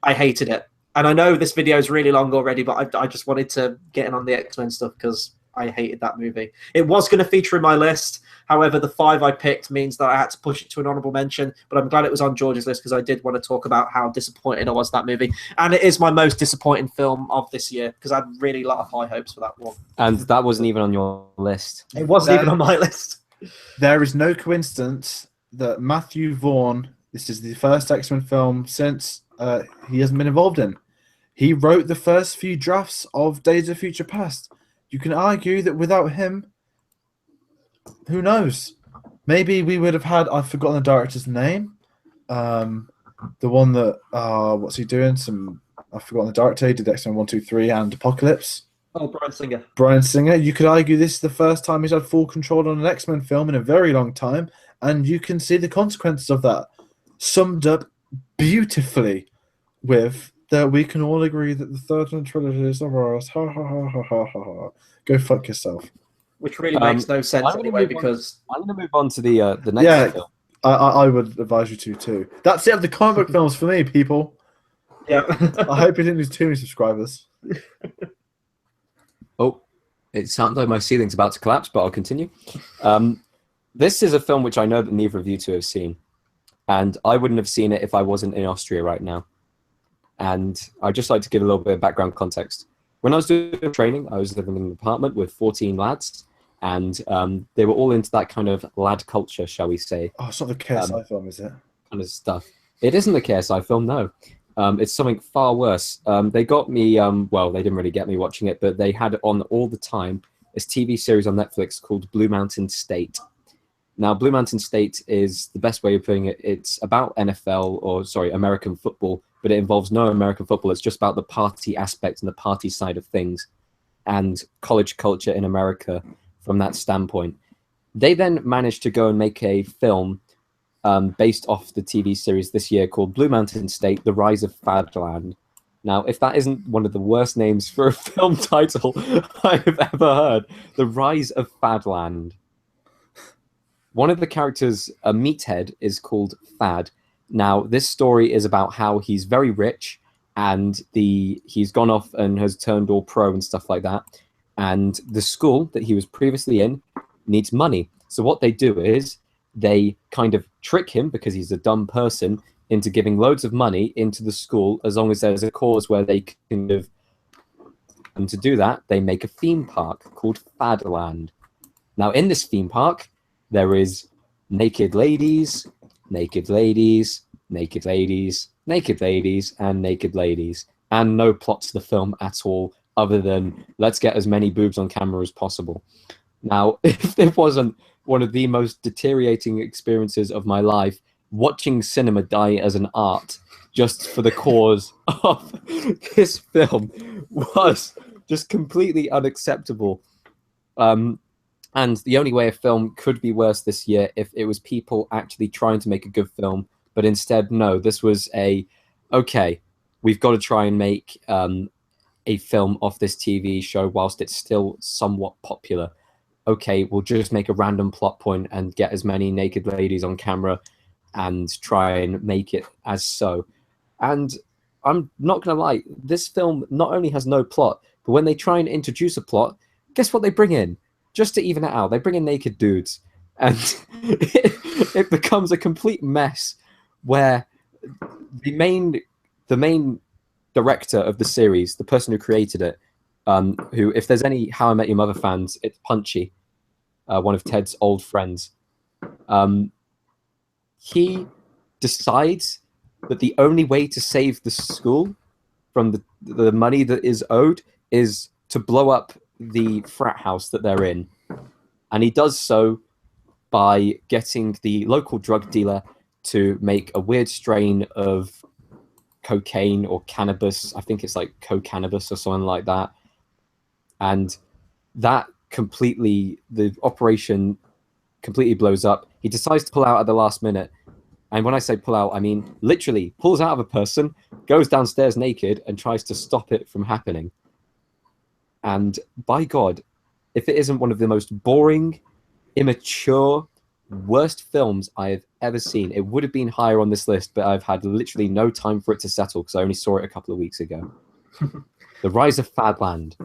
I hated it. And I know this video is really long already, but I just wanted to get in on the X-Men stuff because I hated that movie. It was going to feature in my list. However, the 5 I picked means that I had to push it to an honorable mention. But I'm glad it was on George's list because I did want to talk about how disappointed I was that movie. And it is my most disappointing film of this year because I had really a lot of high hopes for that one. And that wasn't even on your list. It wasn't even on my list. There is no coincidence that Matthew Vaughn, this is the first X-Men film since he hasn't been involved in. He wrote the first few drafts of Days of Future Past. You can argue that without him, who knows? Maybe we would have had, I've forgotten the director's name. The one that, what's he doing? I've forgotten the director. He did X-Men 1, 2, 3 and Apocalypse. Oh, Bryan Singer. Bryan Singer. You could argue this is the first time he's had full control on an X-Men film in a very long time. And you can see the consequences of that summed up beautifully with that we can all agree that the third in the trilogy is the worst. Ha ha ha ha ha ha ha. Go fuck yourself. Which really makes no sense anyway, because I'm going to move on to the next film. I would advise you to too. That's it of the comic book films for me, people. Yeah. I hope you didn't lose too many subscribers. Oh, it sounds like my ceiling's about to collapse, but I'll continue. This is a film which I know that neither of you two have seen, and I wouldn't have seen it if I wasn't in Austria right now. And I'd just like to give a little bit of background context. When I was doing training, I was living in an apartment with 14 lads, and they were all into that kind of lad culture, shall we say. Oh, it's not the KSI film, is it? Kind of stuff. It isn't the KSI film, no. It's something far worse. They got me, well, they didn't really get me watching it, but they had it on all the time, this TV series on Netflix called Blue Mountain State. Now, Blue Mountain State is the best way of putting it. It's about American football, but it involves no American football. It's just about the party aspect and the party side of things and college culture in America from that standpoint. They then managed to go and make a film based off the TV series this year called Blue Mountain State, The Rise of Fadland. Now, if that isn't one of the worst names for a film title I have ever heard, The Rise of Fadland. One of the characters, a meathead, is called Fad. Now, this story is about how he's very rich and he's gone off and has turned all pro and stuff like that. And the school that he was previously in needs money. So what they do is they kind of trick him because he's a dumb person into giving loads of money into the school as long as there's a cause where they can give. And to do that, they make a theme park called Fadland. Now, in this theme park, there is naked ladies, naked ladies, naked ladies, naked ladies, and naked ladies, and no plot to the film at all, other than let's get as many boobs on camera as possible. Now, if it wasn't one of the most deteriorating experiences of my life, watching cinema die as an art just for the cause of this film was just completely unacceptable. And the only way a film could be worse this year if it was people actually trying to make a good film, but instead, no, this was okay, we've got to try and make a film off this TV show whilst it's still somewhat popular. Okay, we'll just make a random plot point and get as many naked ladies on camera and try and make it as so. And I'm not going to lie, this film not only has no plot, but when they try and introduce a plot, guess what they bring in? Just to even it out, they bring in naked dudes. And it becomes a complete mess where the main director of the series, the person who created it, who, if there's any How I Met Your Mother fans, it's Punchy, one of Ted's old friends. He decides that the only way to save the school from the money that is owed is to blow up the frat house that they're in. And he does so by getting the local drug dealer to make a weird strain of cocaine or cannabis. I think it's like co-cannabis or something like that. And that the operation completely blows up. He decides to pull out at the last minute. And when I say pull out, I mean literally pulls out of a person, goes downstairs naked, and tries to stop it from happening. And by God, if it isn't one of the most boring, immature, worst films I have ever seen, it would have been higher on this list, but I've had literally no time for it to settle because I only saw it a couple of weeks ago. The Rise of Fadland.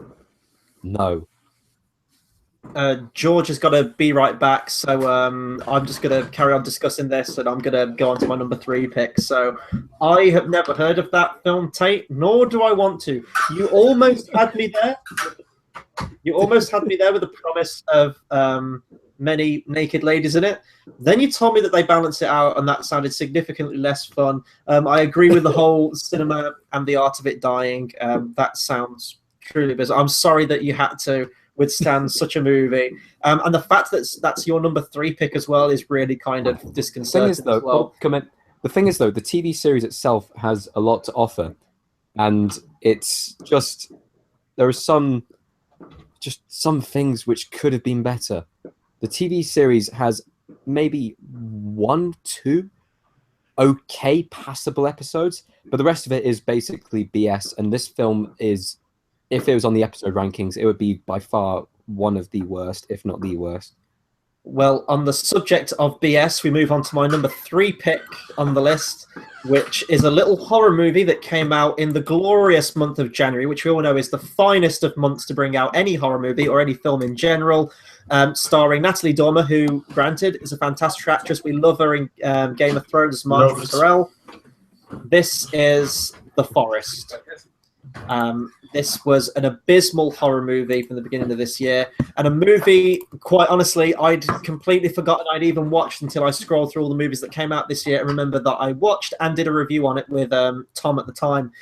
No. George has got to be right back, so I'm just going to carry on discussing this, and I'm going to go on to my number 3 pick. So I have never heard of that film, Tate, nor do I want to. You almost had me there. You almost had me there with the promise of many naked ladies in it. Then you told me that they balance it out, and that sounded significantly less fun. I agree with the whole cinema and the art of it dying. That sounds truly bizarre. I'm sorry that you had to withstand such a movie, and the fact that that's your number 3 pick as well is really kind of disconcerting. The thing is, though, the TV series itself has a lot to offer, and it's just there are some things which could have been better. The TV series has maybe 1, 2 okay passable episodes, but the rest of it is basically BS. And this film is, if it was on the episode rankings, it would be by far one of the worst, if not the worst. Well, on the subject of BS, we move on to my number 3 pick on the list, which is a little horror movie that came out in the glorious month of January, which we all know is the finest of months to bring out any horror movie or any film in general, starring Natalie Dormer, who, granted, is a fantastic actress. We love her in Game of Thrones as Marjorie Tyrell. This is The Forest. This was an abysmal horror movie from the beginning of this year, and a movie, quite honestly, I'd completely forgotten I'd even watched until I scrolled through all the movies that came out this year and remember that I watched and did a review on it with Tom at the time.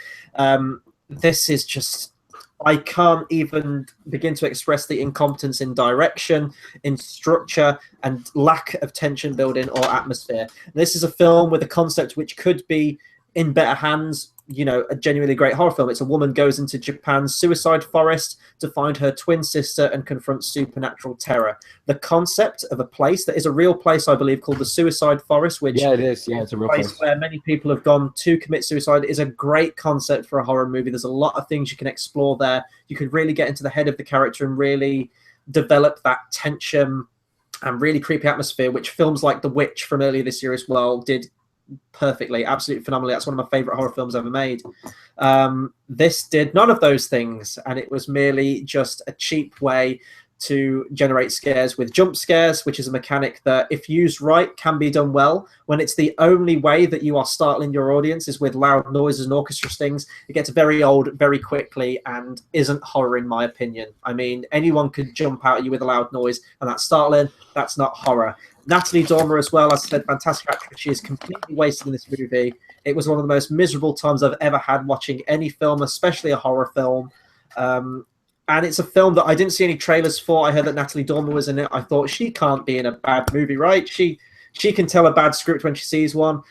This is just, I can't even begin to express the incompetence in direction, in structure, and lack of tension building or atmosphere. This is a film with a concept which could be in better hands, you know, a genuinely great horror film. It's a woman goes into Japan's suicide forest to find her twin sister and confront supernatural terror. The concept of a place that is a real place, I believe, called the Suicide Forest, which it is. Yeah, it's a real place where many people have gone to commit suicide, is a great concept for a horror movie. There's a lot of things you can explore there. You could really get into the head of the character and really develop that tension and really creepy atmosphere, which films like The Witch from earlier this year as well did perfectly, absolutely phenomenally. That's one of my favorite horror films ever made. This did none of those things, and it was merely just a cheap way to generate scares with jump scares, which is a mechanic that, if used right, can be done well. When it's the only way that you are startling your audience is with loud noises and orchestra stings, it gets very old very quickly and isn't horror, in my opinion. I mean, anyone could jump out at you with a loud noise, and that's startling. That's not horror. Natalie Dormer as well, as I said, fantastic actress. She is completely wasted in this movie. It was one of the most miserable times I've ever had watching any film, especially a horror film. And it's a film that I didn't see any trailers for. I heard that Natalie Dormer was in it. I thought, she can't be in a bad movie, right? She can tell a bad script when she sees one.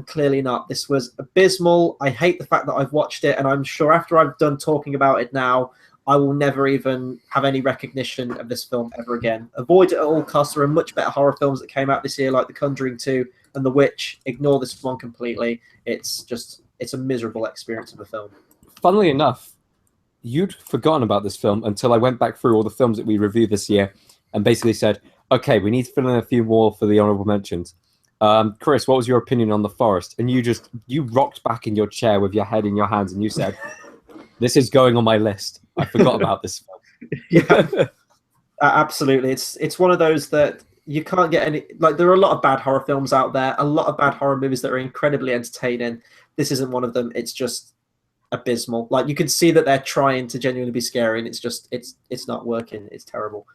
Clearly not. This was abysmal. I hate the fact that I've watched it, and I'm sure after I've done talking about it now, I will never even have any recognition of this film ever again. Avoid it at all costs. There are much better horror films that came out this year, like The Conjuring 2 and The Witch. Ignore this one completely. It's a miserable experience of a film. Funnily enough, you'd forgotten about this film until I went back through all the films that we reviewed this year and basically said, okay, we need to fill in a few more for the honorable mentions. Chris, what was your opinion on The Forest? And you rocked back in your chair with your head in your hands and you said, this is going on my list. I forgot about this film. Yeah, absolutely. It's one of those that you can't get any, like, there are a lot of bad horror films out there, a lot of bad horror movies that are incredibly entertaining. This isn't one of them. It's just abysmal. Like, you can see that they're trying to genuinely be scary, and it's not working. It's terrible.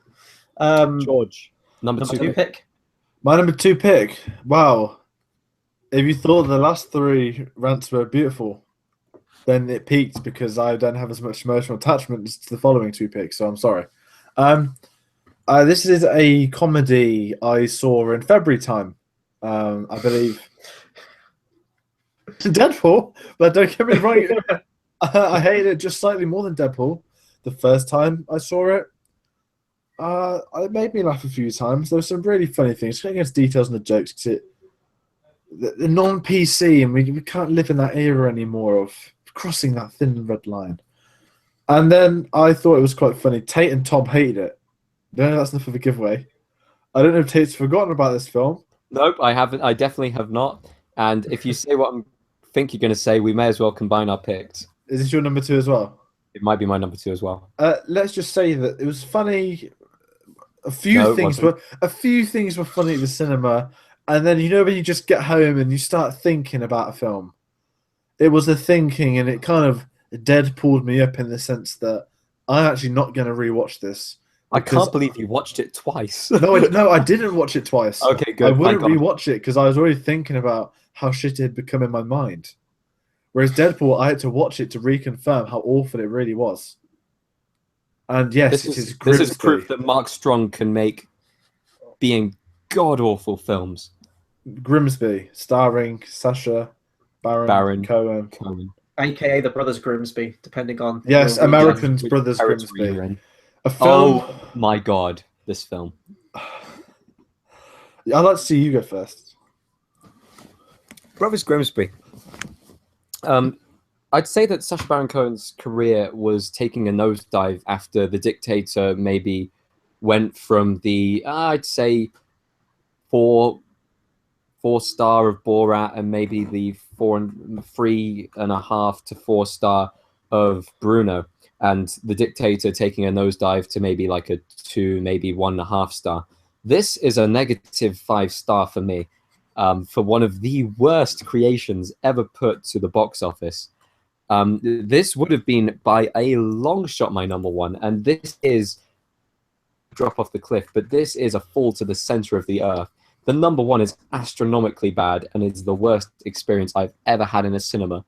George, number two pick. My number 2 pick. Wow. If you thought the last 3 rants were beautiful, then it peaked, because I don't have as much emotional attachment to the following 2 picks, so I'm sorry. This is a comedy I saw in February time, I believe. Deadpool, but don't get me wrong. I hated it just slightly more than Deadpool the first time I saw it. It made me laugh a few times. There were some really funny things. Just getting into details and the jokes, because the non-PC, and we can't live in that era anymore of crossing that thin red line. And then I thought it was quite funny. Tate and Tom hated it. No, that's enough of a giveaway. I don't know if Tate's forgotten about this film. Nope, I haven't. I definitely have not. And if you say what I think you're going to say, we may as well combine our picks. Is this your number 2 as well? It might be my number 2 as well. Let's just say that it was funny. A few things were funny at the cinema, and then when you just get home and you start thinking about a film. It was the thinking, and it kind of Deadpooled me up in the sense that I'm actually not going to rewatch this. I can't believe you watched it twice. No, I didn't watch it twice. Okay, good. I wouldn't rewatch it because I was already thinking about how shit it had become in my mind. Whereas Deadpool, I had to watch it to reconfirm how awful it really was. And yes, this is proof that Mark Strong can make being god-awful films. Grimsby, starring Sacha Baron Cohen. AKA the Brothers Grimsby, depending on... Yes, Americans Brothers Grimsby. A film... Oh my god, this film. I'd like to see you go first. Brothers Grimsby. I'd say that Sacha Baron Cohen's career was taking a nosedive after The Dictator maybe went from the, I'd say, 4-star of Borat and maybe the 3.5 to 4-star of Bruno, and The Dictator taking a nosedive to maybe like a 2, maybe 1.5 star. This is a negative 5-star for me, for one of the worst creations ever put to the box office. This would have been by a long shot my number 1, and this is drop off the cliff, but this is a fall to the center of the earth. The number 1 is astronomically bad, and it's the worst experience I've ever had in a cinema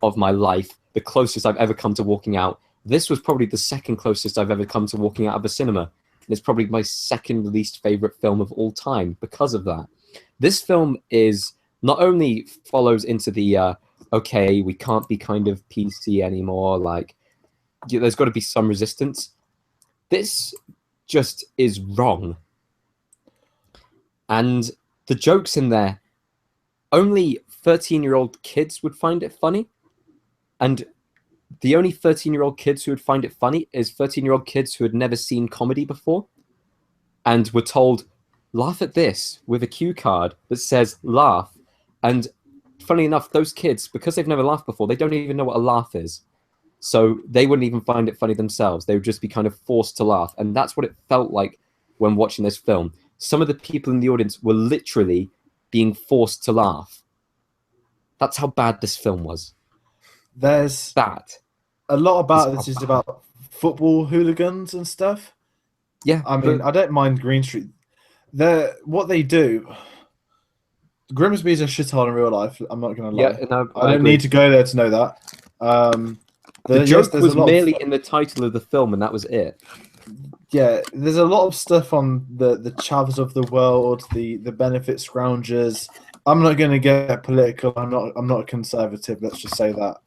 of my life. The closest I've ever come to walking out. This was probably the second closest I've ever come to walking out of a cinema. It's probably my second least favorite film of all time because of that. This film is not only follows into the okay, we can't be kind of PC anymore, like there's got to be some resistance. This just is wrong. And the jokes in there, only 13-year-old kids would find it funny. And the only 13-year-old kids who would find it funny is 13-year-old kids who had never seen comedy before and were told, laugh at this, with a cue card that says laugh. And funny enough, those kids, because they've never laughed before, they don't even know what a laugh is. So they wouldn't even find it funny themselves. They would just be kind of forced to laugh. And that's what it felt like when watching this film. Some of the people in the audience were literally being forced to laugh. That's how bad this film was. There's Bad. a lot about this is about football hooligans and stuff. Yeah. I mean, I don't mind Green Street. What they do. Grimsby's a shithole in real life. I'm not going to lie. Yeah, no, I don't need to go there to know that. The joke was merely in the title of the film, and that was it. Yeah, there's a lot of stuff on the chavs of the world, the benefit scroungers. I'm not going to get political. I'm not a conservative. Let's just say that.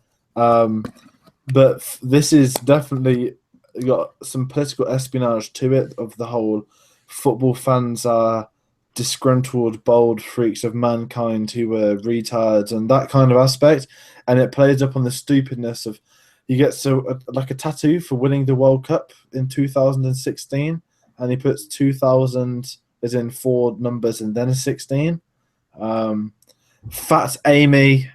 But this is definitely got some political espionage to it. Of the whole football fans are disgruntled, bold freaks of mankind who were retards and that kind of aspect, and it plays up on the stupidness of. You get like a tattoo for winning the World Cup in 2016, and he puts 2000 as in 4 numbers and then a 16. Fat Amy,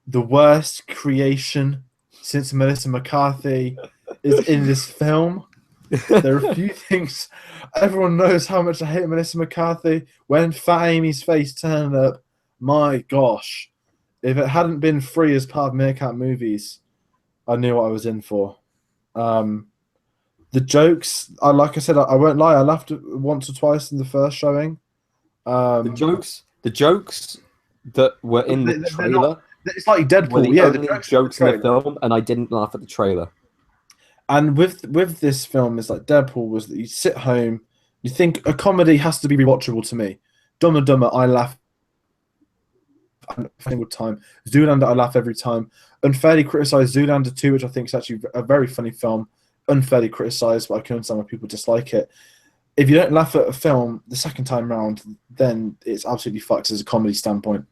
the worst creation since Melissa McCarthy, is in this film. There are a few things. Everyone knows how much I hate Melissa McCarthy. When Fat Amy's face turned up, my gosh, if it hadn't been free as part of Meerkat Movies, I knew what I was in for. The jokes, like I said, I won't lie. I laughed once or twice in the first showing. The jokes that were in the trailer. It's like Deadpool. Were the Yeah, only jokes in the film, and I didn't laugh at the trailer. And with this film, it's like Deadpool was that you sit home, you think a comedy has to be rewatchable to me. Dumb and Dumber, I laugh every single time. Zoolander, I laugh every time. Unfairly criticised Zoolander 2, which I think is actually a very funny film. Unfairly criticised, but I can understand why people dislike it. If you don't laugh at a film the second time round, then it's absolutely fucked as a comedy standpoint.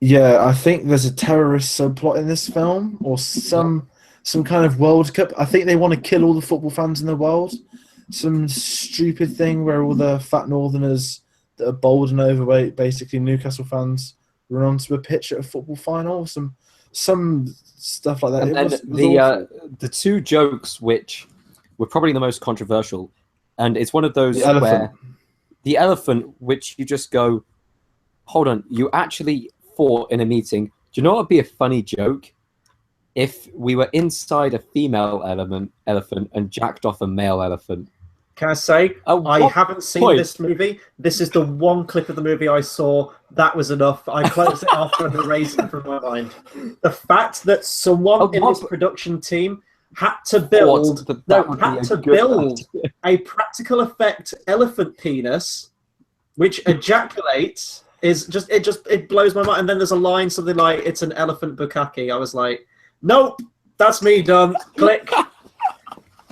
Yeah, I think there's a terrorist subplot in this film, or some kind of World Cup. I think they want to kill all the football fans in the world. Some stupid thing where all the fat northerners that are bold and overweight, basically Newcastle fans, run onto a pitch at a football final. Some stuff like that. And then the 2 jokes which were probably the most controversial, and it's one of those where the elephant, which you just go, hold on, you actually fought in a meeting. Do you know what would be a funny joke? If we were inside a female elephant and jacked off a male elephant. Can I say, I haven't seen this movie. This is the one clip of the movie I saw. That was enough. I closed it off and erased it from my mind. The fact that someone in this production team had to build a practical effect elephant penis, which ejaculates, it blows my mind. And then there's a line, something like, "It's an elephant bukkake." I was like, nope, that's me done. Click.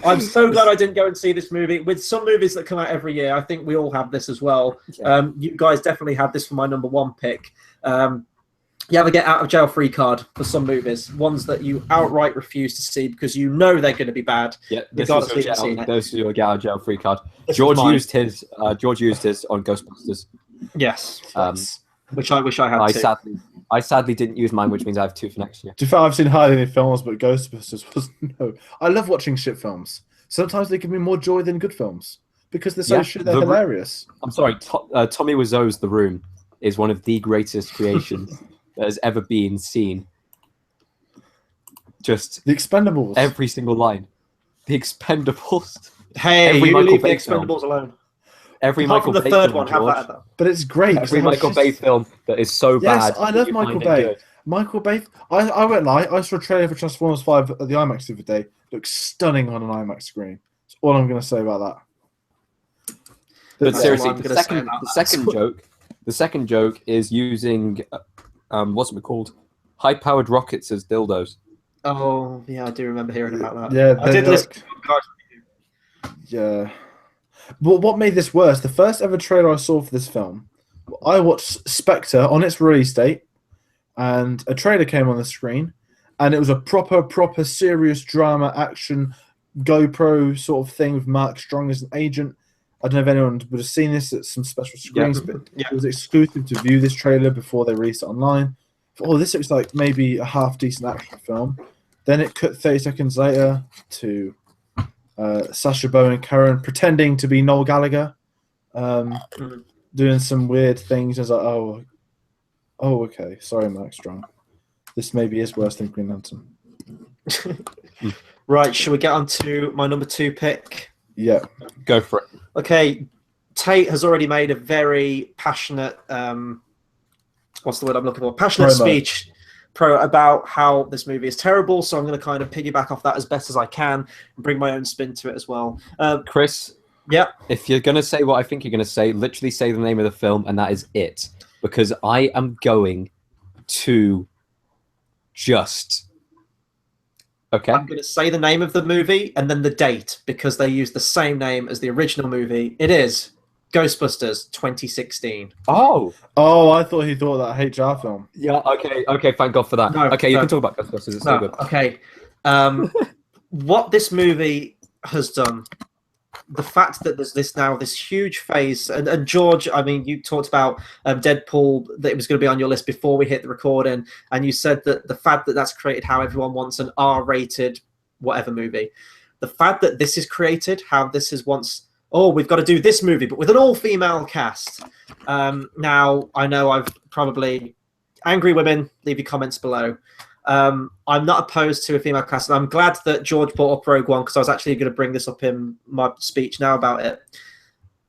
I'm so glad I didn't go and see this movie. With some movies that come out every year, I think we all have this as well. Yeah. You guys definitely had this for my number 1 pick. You have a get out of jail free card for some movies, ones that you outright refuse to see because you know they're going to be bad. Yeah, this is your get out of jail free card. George used his on Ghostbusters. Yes, which I wish I had. I sadly didn't use mine, which means I have 2 for next year. To be fair, I've seen hardly any films, but Ghostbusters was no. I love watching shit films. Sometimes they give me more joy than good films because they're so shit. They're hilarious. I'm sorry, Tommy Wiseau's The Room is one of the greatest creations that has ever been seen. Just The Expendables. Every single line. The Expendables. Hey, you leave The Expendables alone. Every Apart Michael from Bay the third film, one, have that. Though. But it's great. Every Michael Bay film that is so bad. Yes, I love Michael Bay. Michael Bay. I won't lie. I saw a trailer for Transformers 5 at the IMAX the other day. Looks stunning on an IMAX screen. That's all I'm going to say about that. But seriously, the second joke is using what's it called? High-powered rockets as dildos. Oh yeah, I do remember hearing about that. Yeah, I did listen. Yeah. But what made this worse? The first ever trailer I saw for this film, I watched Spectre on its release date, and a trailer came on the screen, and it was a proper serious drama action GoPro sort of thing with Mark Strong as an agent. I don't know if anyone would have seen this at some special screens, but it was exclusive to view this trailer before they released it online. oh, this looks like maybe a half decent action film. Then it cut 30 seconds later to Sacha Baron Cohen pretending to be Noel Gallagher, doing some weird things. I was like, oh, okay. Sorry, Mark Strong. This maybe is worse than Green Lantern. Right, shall we get on to my number 2 pick? Yeah. Go for it. Okay, Tate has already made a very passionate, what's the word I'm looking for? Passionate speech about how this movie is terrible. So I'm going to kind of piggyback off that as best as I can and bring my own spin to it as well. Chris, yeah. If you're going to say what I think you're going to say, literally say the name of the film, and that is it. Because I am going to just... Okay. I'm going to say the name of the movie and then the date because they use the same name as the original movie. It is Ghostbusters 2016. Oh, I thought he thought that HR film. yeah. Okay. Thank God for that. No, okay, you can talk about Ghostbusters. It's so good. Okay. What this movie has done, the fact that there's this huge phase, and George, I mean, you talked about Deadpool, that it was going to be on your list before we hit the recording, and you said that the fact that that's created how everyone wants an R-rated whatever movie. The fact that this is created how this is once, we've got to do this movie, but with an all-female cast. Now, I know I've probably... Angry women, leave your comments below. I'm not opposed to a female cast, and I'm glad that George brought up Rogue One because I was actually going to bring this up in my speech now about it.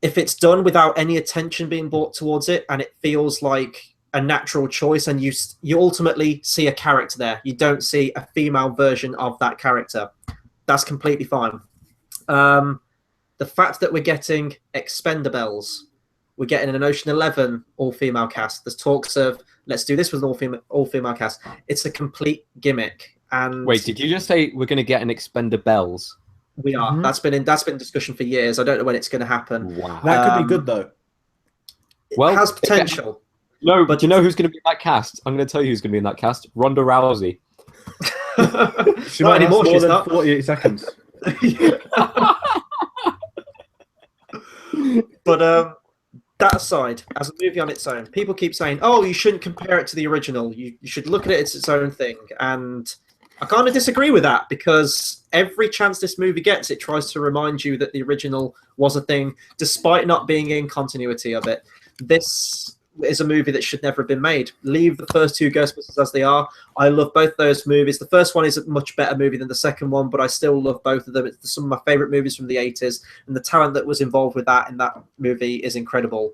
If it's done without any attention being brought towards it, and it feels like a natural choice, and you ultimately see a character there, you don't see a female version of that character, that's completely fine. The fact that we're getting Expendables, we're getting an Ocean 11 all-female cast. There's talks of let's do this with an all-female cast. It's a complete gimmick. And wait, did you just say we're going to get an Expendables? We are. Mm-hmm. That's been discussion for years. I don't know when it's going to happen. Wow, that could be good though. Well, it has potential. No, but you know who's going to be in that cast? I'm going to tell you who's going to be in that cast. Ronda Rousey. She might have more than 48 seconds. But that aside, as a movie on its own, people keep saying, "Oh, you shouldn't compare it to the original. You should look at it as its own thing." And I kind of disagree with that because every chance this movie gets, it tries to remind you that the original was a thing, despite not being in continuity of it. This is a movie that should never have been made. Leave the first two Ghostbusters as they are. I love both those movies. The first one is a much better movie than the second one, but I still love both of them. It's some of my favorite movies from the 80s, and the talent that was involved with that in that movie is incredible.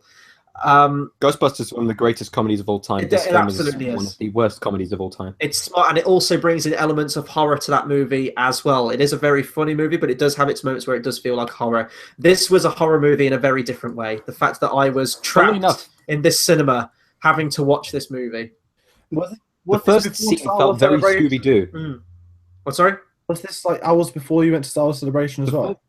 Ghostbusters is one of the greatest comedies of all time. It absolutely is one of the worst comedies of all time. It's smart, and it also brings in elements of horror to that movie as well. It is a very funny movie, but it does have its moments where it does feel like horror. This was a horror movie in a very different way. The fact that I was trapped in this cinema having to watch this movie. The first scene felt very Scooby-Doo. What, sorry? Was this like hours before you went to Star Wars Celebration as well?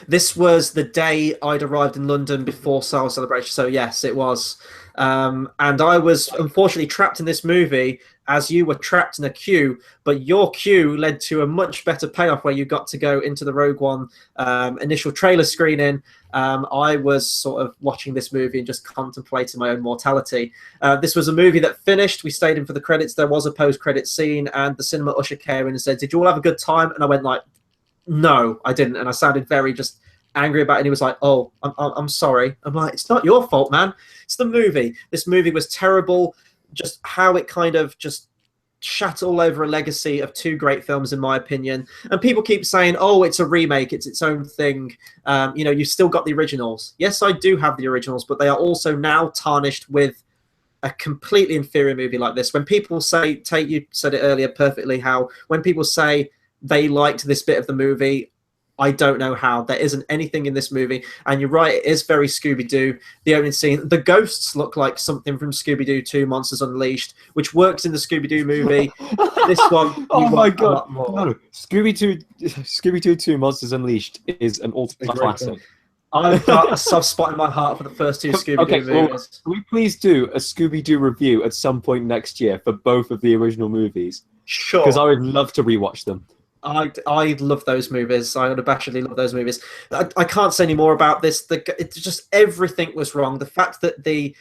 This was the day I'd arrived in London before Star Wars Celebration, so yes, it was. And I was unfortunately trapped in this movie as you were trapped in a queue, but your queue led to a much better payoff where you got to go into the Rogue One initial trailer screening. I was sort of watching this movie and just contemplating my own mortality. This was a movie that finished. We stayed in for the credits. There was a post-credit scene, and the cinema usher came in and said, "Did you all have a good time?" And I went like, "No, I didn't." And I sounded very just angry about it. And he was like, "Oh, I'm sorry." I'm like, "It's not your fault, man. It's the movie. This movie was terrible. Just how it kind of just shat all over a legacy of two great films, in my opinion." And people keep saying, "Oh, it's a remake. It's its own thing. You've still got the originals." Yes, I do have the originals, but they are also now tarnished with a completely inferior movie like this. When people say, Tate, you said it earlier perfectly, how when people say they liked this bit of the movie, I don't know how. There isn't anything in this movie. And you're right, it is very Scooby-Doo. The opening scene, the ghosts look like something from Scooby-Doo 2 Monsters Unleashed, which works in the Scooby-Doo movie. This one, oh my God. No, Scooby-Doo 2 Monsters Unleashed is an ultimate classic. I've got a soft spot in my heart for the first two Scooby-Doo movies. Well, can we please do a Scooby-Doo review at some point next year for both of the original movies? Sure. Because I would love to rewatch them. I love those movies. I unabashedly love those movies. I can't say any more about this. It's just everything was wrong. The fact that the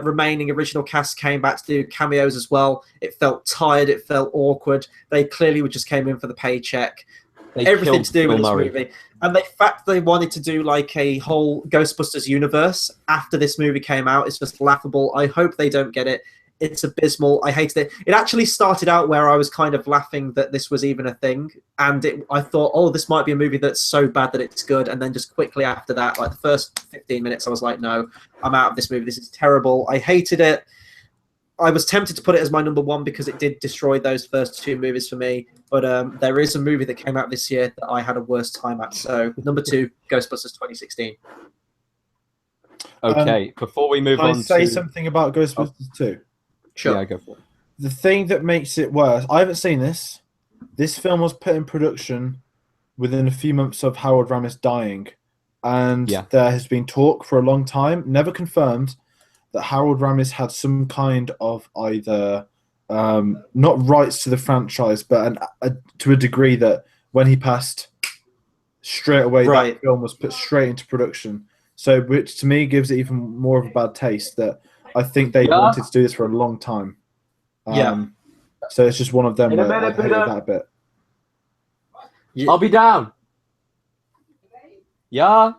remaining original cast came back to do cameos as well. It felt tired. It felt awkward. They clearly just came in for the paycheck. Everything to do with this movie. And the fact they wanted to do like a whole Ghostbusters universe after this movie came out is just laughable. I hope they don't get it. It's abysmal. I hated it. It actually started out where I was kind of laughing that this was even a thing. And I thought, oh, this might be a movie that's so bad that it's good. And then just quickly after that, like the first 15 minutes, I was like, no, I'm out of this movie. This is terrible. I hated it. I was tempted to put it as my number one because it did destroy those first two movies for me. But there is a movie that came out this year that I had a worse time at. So number 2, Ghostbusters 2016. Okay, before we move on, can I say something about Ghostbusters 2? Sure. Yeah, go for it. The thing that makes it worse, I haven't seen this. This film was put in production within a few months of Harold Ramis dying. And there has been talk for a long time, never confirmed, that Harold Ramis had some kind of either not rights to the franchise, but to a degree that when he passed, straight away that film was put straight into production. So, which to me gives it even more of a bad taste that I think they wanted to do this for a long time. So it's just one of them where I hated that a bit. I'll be down. Yeah.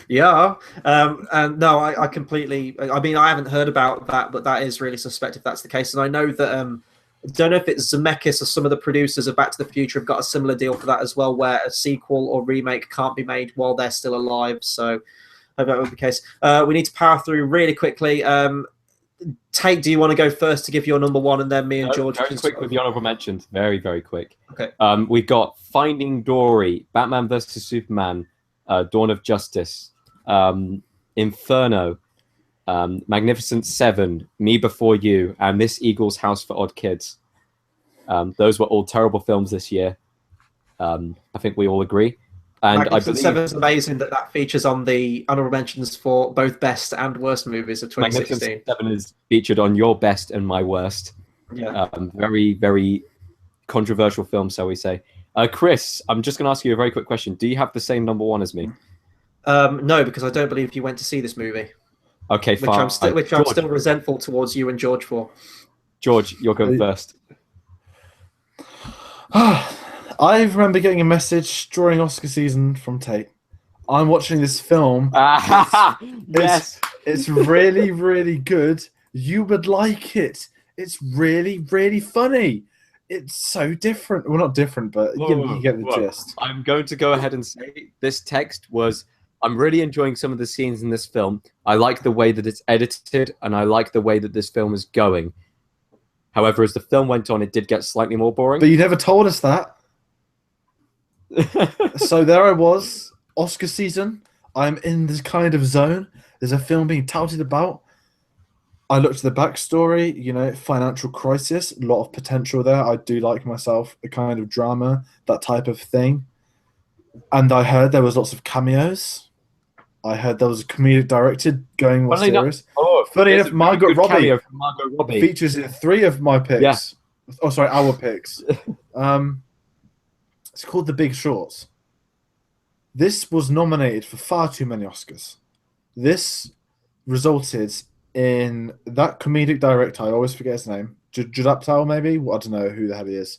Yeah. And no, I completely. I mean, I haven't heard about that, but that is really suspect if that's the case. And I know that I don't know if it's Zemeckis or some of the producers of Back to the Future have got a similar deal for that as well, where a sequel or remake can't be made while they're still alive. So I hope that will be the case. We need to power through really quickly. Tate, do you want to go first to give your number one, and then me and George? Very quick with the honorable mentions. Very, very quick. Okay. We've got Finding Dory, Batman vs Superman, Dawn of Justice, Inferno, Magnificent Seven, Me Before You, and Miss Eagle's House for Odd Kids. Those were all terrible films this year. I think we all agree. And Magnificent Seven is amazing that features on the honorable mentions for both best and worst movies of 2016. Magnificent Seven is featured on your best and my worst. Yeah. Very, very controversial film, shall we say. Chris, I'm just going to ask you a very quick question. Do you have the same number one as me? No, because I don't believe you went to see this movie. Okay, fine. Which I'm still resentful towards you and George for. George, you're going first. I remember getting a message during Oscar season from Tate. I'm watching this film. Yes. It's really, really good. You would like it. It's really, really funny. It's so different. Well, not different, but you get the gist. I'm going to go ahead and say this text was, I'm really enjoying some of the scenes in this film. I like the way that it's edited, and I like the way that this film is going. However, as the film went on, it did get slightly more boring. But you never told us that. So there I was, Oscar season. I'm in this kind of zone. There's a film being touted about. I looked at the backstory, financial crisis, a lot of potential there. I do like myself a kind of drama, that type of thing. And I heard there was lots of cameos. I heard there was a comedic director going more serious. Funny enough, Margot Robbie features in 3 of my picks. Yeah. Oh, sorry, our picks. It's called The Big Short. This was nominated for far too many Oscars. This resulted in that comedic director, I always forget his name, Judd Apatow maybe? I don't know who the hell he is.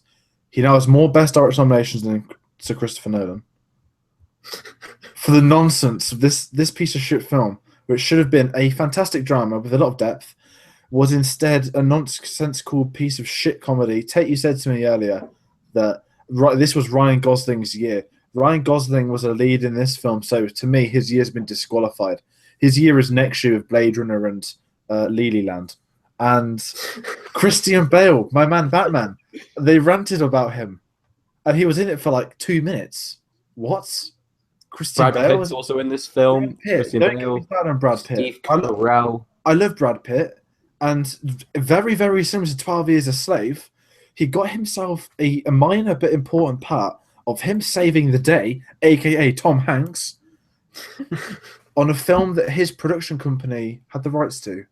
He now has more Best Director nominations than Sir Christopher Nolan. For the nonsense of this piece of shit film, which should have been a fantastic drama with a lot of depth, was instead a nonsensical piece of shit comedy. Tate, you said to me earlier that this was Ryan Gosling's year. Ryan Gosling was a lead in this film, so to me, his year's been disqualified. His year is next year with Blade Runner and Lilyland. And Christian Bale, my man Batman, they ranted about him. And he was in it for like 2 minutes. What? Christian Brad Bale Pitt's also in this film. Christian Don't Bale, get me started on Brad Pitt. Steve Carell. I love Brad Pitt. And very, very similar to 12 Years a Slave, he got himself a minor but important part of him saving the day, a.k.a. Tom Hanks, on a film that his production company had the rights to.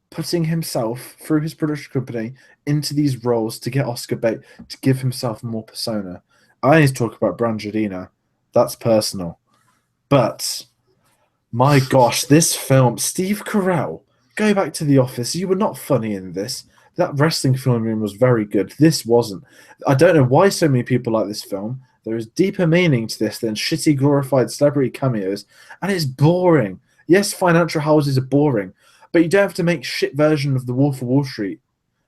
putting himself through his production company into these roles to get Oscar bait, to give himself more persona. I need to talk about Brangelina. That's personal. But my gosh, this film, Steve Carell, go back to The Office. You were not funny in this. That wrestling film room was very good. This wasn't. I don't know why so many people like this film. There is deeper meaning to this than shitty glorified celebrity cameos, and it's boring. Yes, financial houses are boring, but you don't have to make shit version of The Wolf of Wall Street.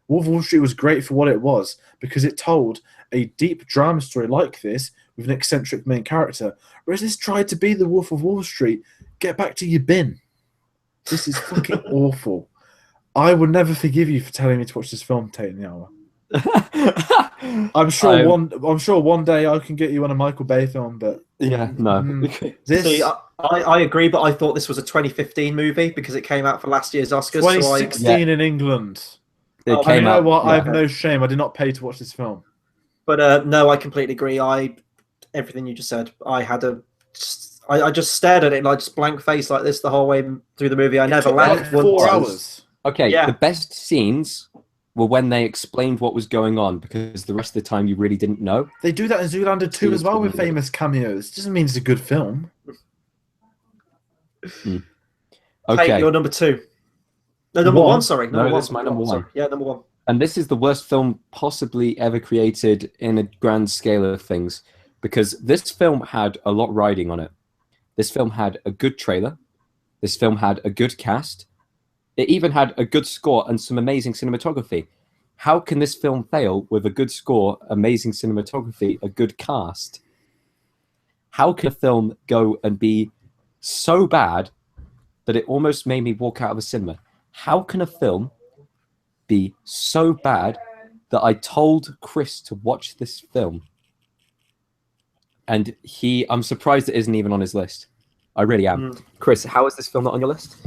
Wolf of Wall Street was great for what it was because it told a deep drama story like this with an eccentric main character, whereas this tried to be The Wolf of Wall Street. Get back to your bin. This is fucking awful. I would never forgive you for telling me to watch this film, Tate in the Hour. I'm sure one day I can get you on a Michael Bay film, but yeah, no. This See, I agree, but I thought this was a 2015 movie because it came out for last year's Oscars. 2016 in England. It Oh, came You know out. what? yeah. I have no shame. I did not pay to watch this film. But no, I completely agree. Everything you just said, I just stared at it like just blank face like this the whole way through the movie. I never Took like laughed 4 once. hours. Okay, Yeah. the best scenes were when they explained what was going on because the rest of the time you really didn't know. They do that in Zoolander 2 as well with famous cameos. Doesn't mean it's a good film. Okay. Hey, you're number 2. No, number 1, sorry. No, Number 1. that's my number 1. Sorry. Yeah, number 1. And this is the worst film possibly ever created in a grand scale of things because this film had a lot riding on it. This film had a good trailer. This film had a good cast. It even had a good score and some amazing cinematography. How can this film fail with a good score, amazing cinematography, a good cast? How can a film go and be so bad that it almost made me walk out of a cinema? How can a film be so bad that I told Chris to watch this film? And I'm surprised it isn't even on his list. I really am. Chris, how is this film not on your list?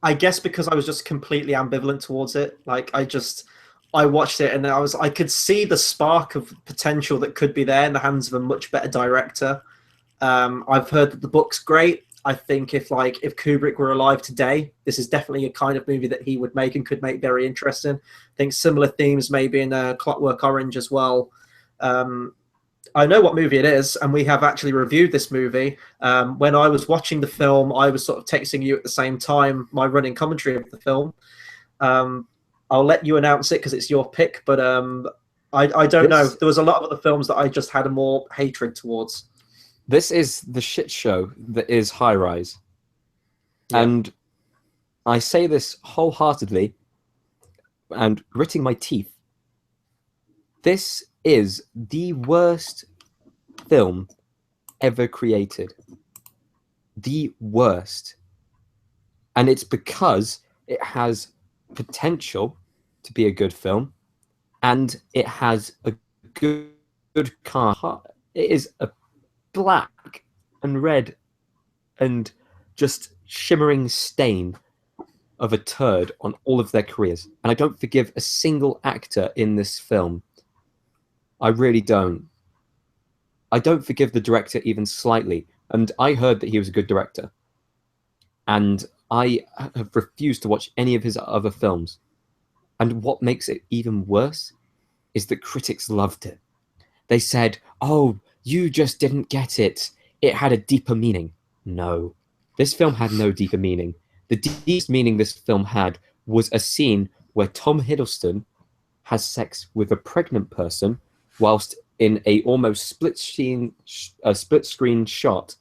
I guess because I was just completely ambivalent towards it. Like I watched it and I could see the spark of potential that could be there in the hands of a much better director. I've heard that the book's great. I think if Kubrick were alive today, this is definitely a kind of movie that he would make and could make very interesting. I think similar themes maybe in Clockwork Orange as well. I know what movie it is, and we have actually reviewed this movie. When I was watching the film, I was sort of texting you at the same time my running commentary of the film. I'll let you announce it because it's your pick, but I don't know. There was a lot of other films that I just had a more hatred towards. This is the shit show that is High Rise. Yeah. And I say this wholeheartedly and gritting my teeth. This is the worst film ever created. The worst. And it's because it has potential to be a good film and it has a good cast. It is a black and red and just shimmering stain of a turd on all of their careers. And I don't forgive a single actor in this film. I really don't. I don't forgive the director even slightly. And I heard that he was a good director. And I have refused to watch any of his other films. And what makes it even worse is that critics loved it. They said, oh, you just didn't get it. It had a deeper meaning. No, this film had no deeper meaning. The deepest meaning this film had was a scene where Tom Hiddleston has sex with a pregnant person whilst in a almost split screen shot,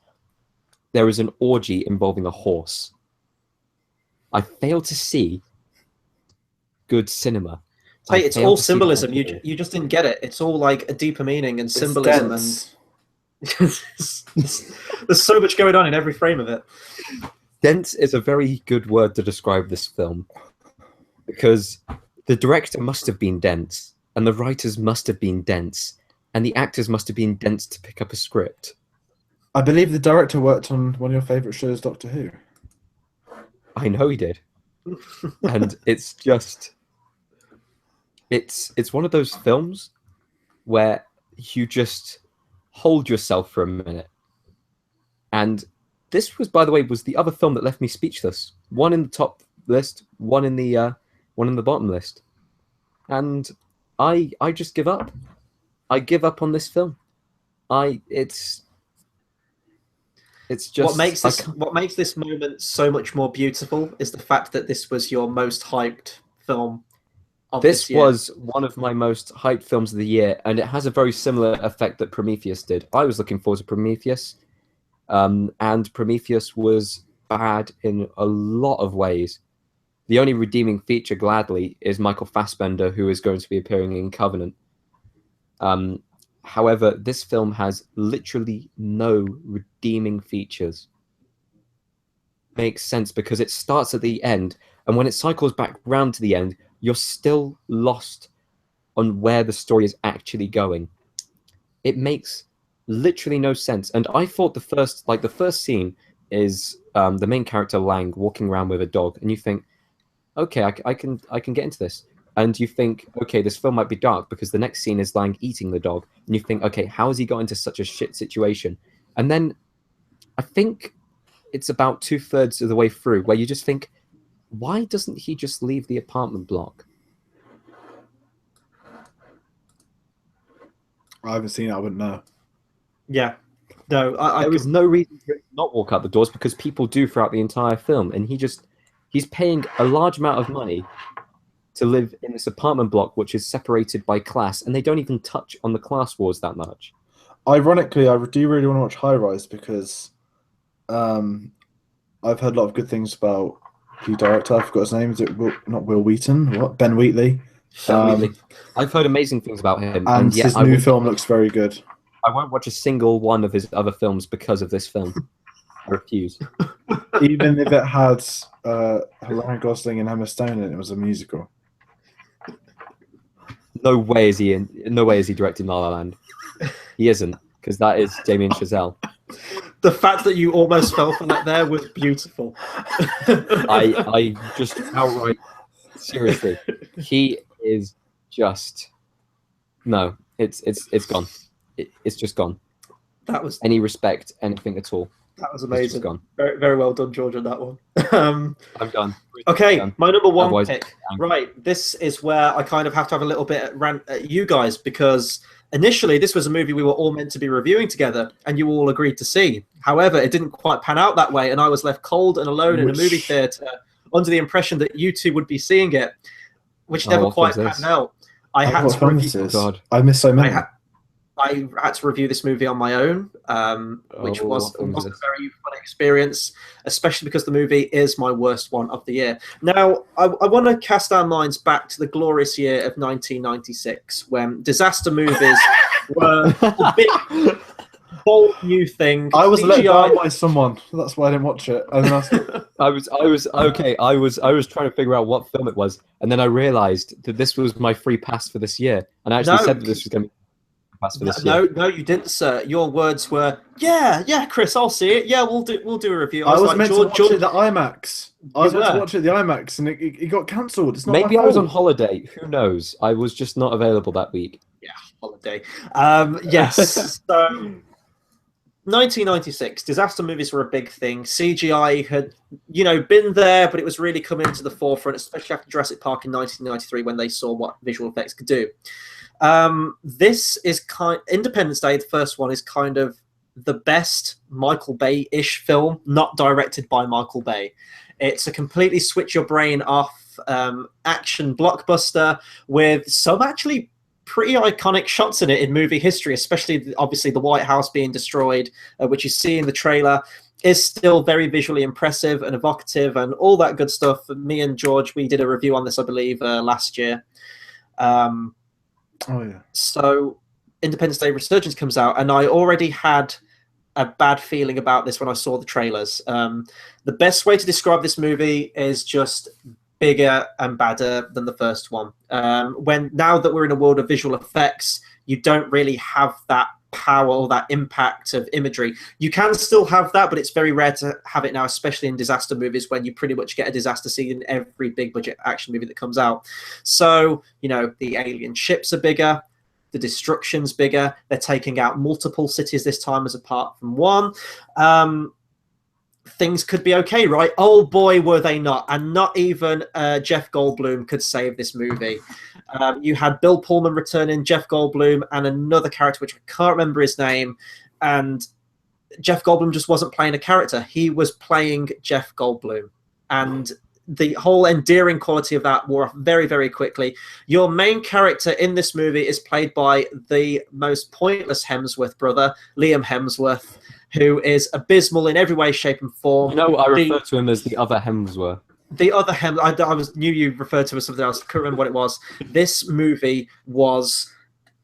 there is an orgy involving a horse. I fail to see good cinema. Hey, it's all symbolism. You just didn't get it. It's all like a deeper meaning and symbolism, and there's so much going on in every frame of it. Dense is a very good word to describe this film because the director must have been dense, and the writers must have been dense, and the actors must have been dense to pick up a script. I believe the director worked on one of your favourite shows, Doctor Who. I know he did. And it's just... It's one of those films where you just hold yourself for a minute. And this was, by the way, was the other film that left me speechless. One in the top list, one in the bottom list, and I just give up. I give up on this film. It's just what makes this moment so much more beautiful is the fact that this was your most hyped film of this year. Was one of my most hyped films of the year, and it has a very similar effect that Prometheus did. I was looking forward to Prometheus, and Prometheus was bad in a lot of ways. The only redeeming feature, gladly, is Michael Fassbender, who is going to be appearing in Covenant. However, this film has literally no redeeming features. Makes sense because it starts at the end, and when it cycles back round to the end, you're still lost on where the story is actually going. It makes literally no sense. And I thought the first scene is the main character Lang walking around with a dog, and you think, okay, I can get into this. And you think, okay, this film might be dark because the next scene is Lang eating the dog. And you think, okay, how has he got into such a shit situation? And then I think it's about 2/3 of the way through where you just think, why doesn't he just leave the apartment block? I haven't seen it. I wouldn't know. Yeah. No, there was no reason to not walk out the doors because people do throughout the entire film. And he's paying a large amount of money to live in this apartment block, which is separated by class, and they don't even touch on the class wars that much. Ironically, I do really want to watch High Rise because I've heard a lot of good things about the director. I forgot his name. Is it not Will Wheaton? What? Ben Wheatley. I've heard amazing things about him, and his new film looks very good. I won't watch a single one of his other films because of this film. I refuse. Even if it had Ryan Gosling and Emma Stone in it, it was a musical. No way is he directing La La Land. He isn't, because that is Damien Chazelle. The fact that you almost fell for that there was beautiful. I just outright, seriously, he is just no. It's gone. It's just gone. That was any respect, anything at all. That was amazing. Gone. Very, very well done, George, on that one. I'm done. Okay, my number one Otherwise, pick. Right, this is where I kind of have to have a little bit of rant at you guys because initially this was a movie we were all meant to be reviewing together and you all agreed to see. However, it didn't quite pan out that way and I was left cold and alone in a movie theatre under the impression that you two would be seeing it, which never quite panned out. I had to review. God, I missed so many. I had to review this movie on my own, which wasn't a very fun experience, especially because the movie is my worst one of the year. Now, I want to cast our minds back to the glorious year of 1996, when disaster movies were a big, bold new thing. I was let down by someone, that's why I didn't watch it. I was okay. I was trying to figure out what film it was, and then I realised that this was my free pass for this year, and I actually said that this was going to be. No, you didn't, sir. Your words were, "Yeah, Chris, I'll see it. Yeah, we'll do a review." I was meant to watch it at the IMAX. I was meant to watch it at the IMAX, and it got cancelled. It's not maybe I was on holiday. Who knows? I was just not available that week. Yeah, holiday. Yes. So, 1996, disaster movies were a big thing. CGI had, been there, but it was really coming to the forefront, especially after Jurassic Park in 1993 when they saw what visual effects could do. This is Independence Day, the first one, is kind of the best Michael Bay-ish film, not directed by Michael Bay. It's a completely switch your brain off action blockbuster with some actually pretty iconic shots in it in movie history, especially obviously the White House being destroyed, which you see in the trailer, is still very visually impressive and evocative and all that good stuff. Me and George, we did a review on this, I believe, last year. So Independence Day Resurgence comes out, and I already had a bad feeling about this when I saw the trailers. The best way to describe this movie is just bigger and badder than the first one. Now that we're in a world of visual effects, you don't really have that power or that impact of imagery. You can still have that, but it's very rare to have it now, especially in disaster movies when you pretty much get a disaster scene in every big budget action movie that comes out. So, the alien ships are bigger, the destruction's bigger, they're taking out multiple cities this time as apart from one. things could be okay, right? Oh boy, were they not. And not even Jeff Goldblum could save this movie. You had Bill Pullman returning, Jeff Goldblum, and another character, which I can't remember his name. And Jeff Goldblum just wasn't playing a character. He was playing Jeff Goldblum. And the whole endearing quality of that wore off very, very quickly. Your main character in this movie is played by the most pointless Hemsworth brother, Liam Hemsworth, who is abysmal in every way, shape, and form. You know, I refer to him as the other Hemsworth. The other knew you referred to as something else. I couldn't remember what it was. This movie was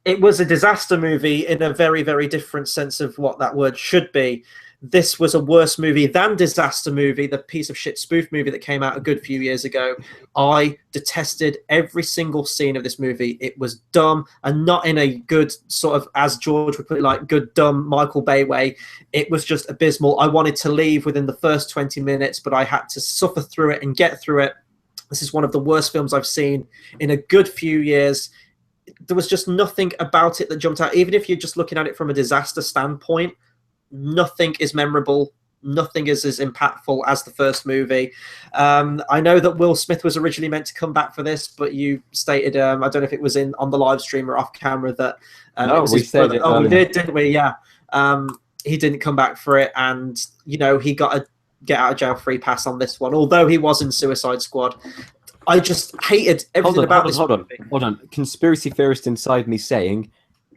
a disaster movie in a very, very different sense of what that word should be. This was a worse movie than Disaster Movie, the piece of shit spoof movie that came out a good few years ago. I detested every single scene of this movie. It was dumb, and not in a good sort of, as George would put it, like good, dumb Michael Bay way. It was just abysmal. I wanted to leave within the first 20 minutes, but I had to suffer through it and get through it. This is one of the worst films I've seen in a good few years. There was just nothing about it that jumped out. Even if you're just looking at it from a disaster standpoint, nothing is memorable. Nothing is as impactful as the first movie. I know that Will Smith was originally meant to come back for this, but you stated, I don't know if it was on the live stream or off camera, that no, we said it. Oh, we did, didn't we? Yeah. He didn't come back for it, and he got a get out of jail free pass on this one, although he was in Suicide Squad. I just hated everything about this movie. Hold on. Conspiracy theorist inside me saying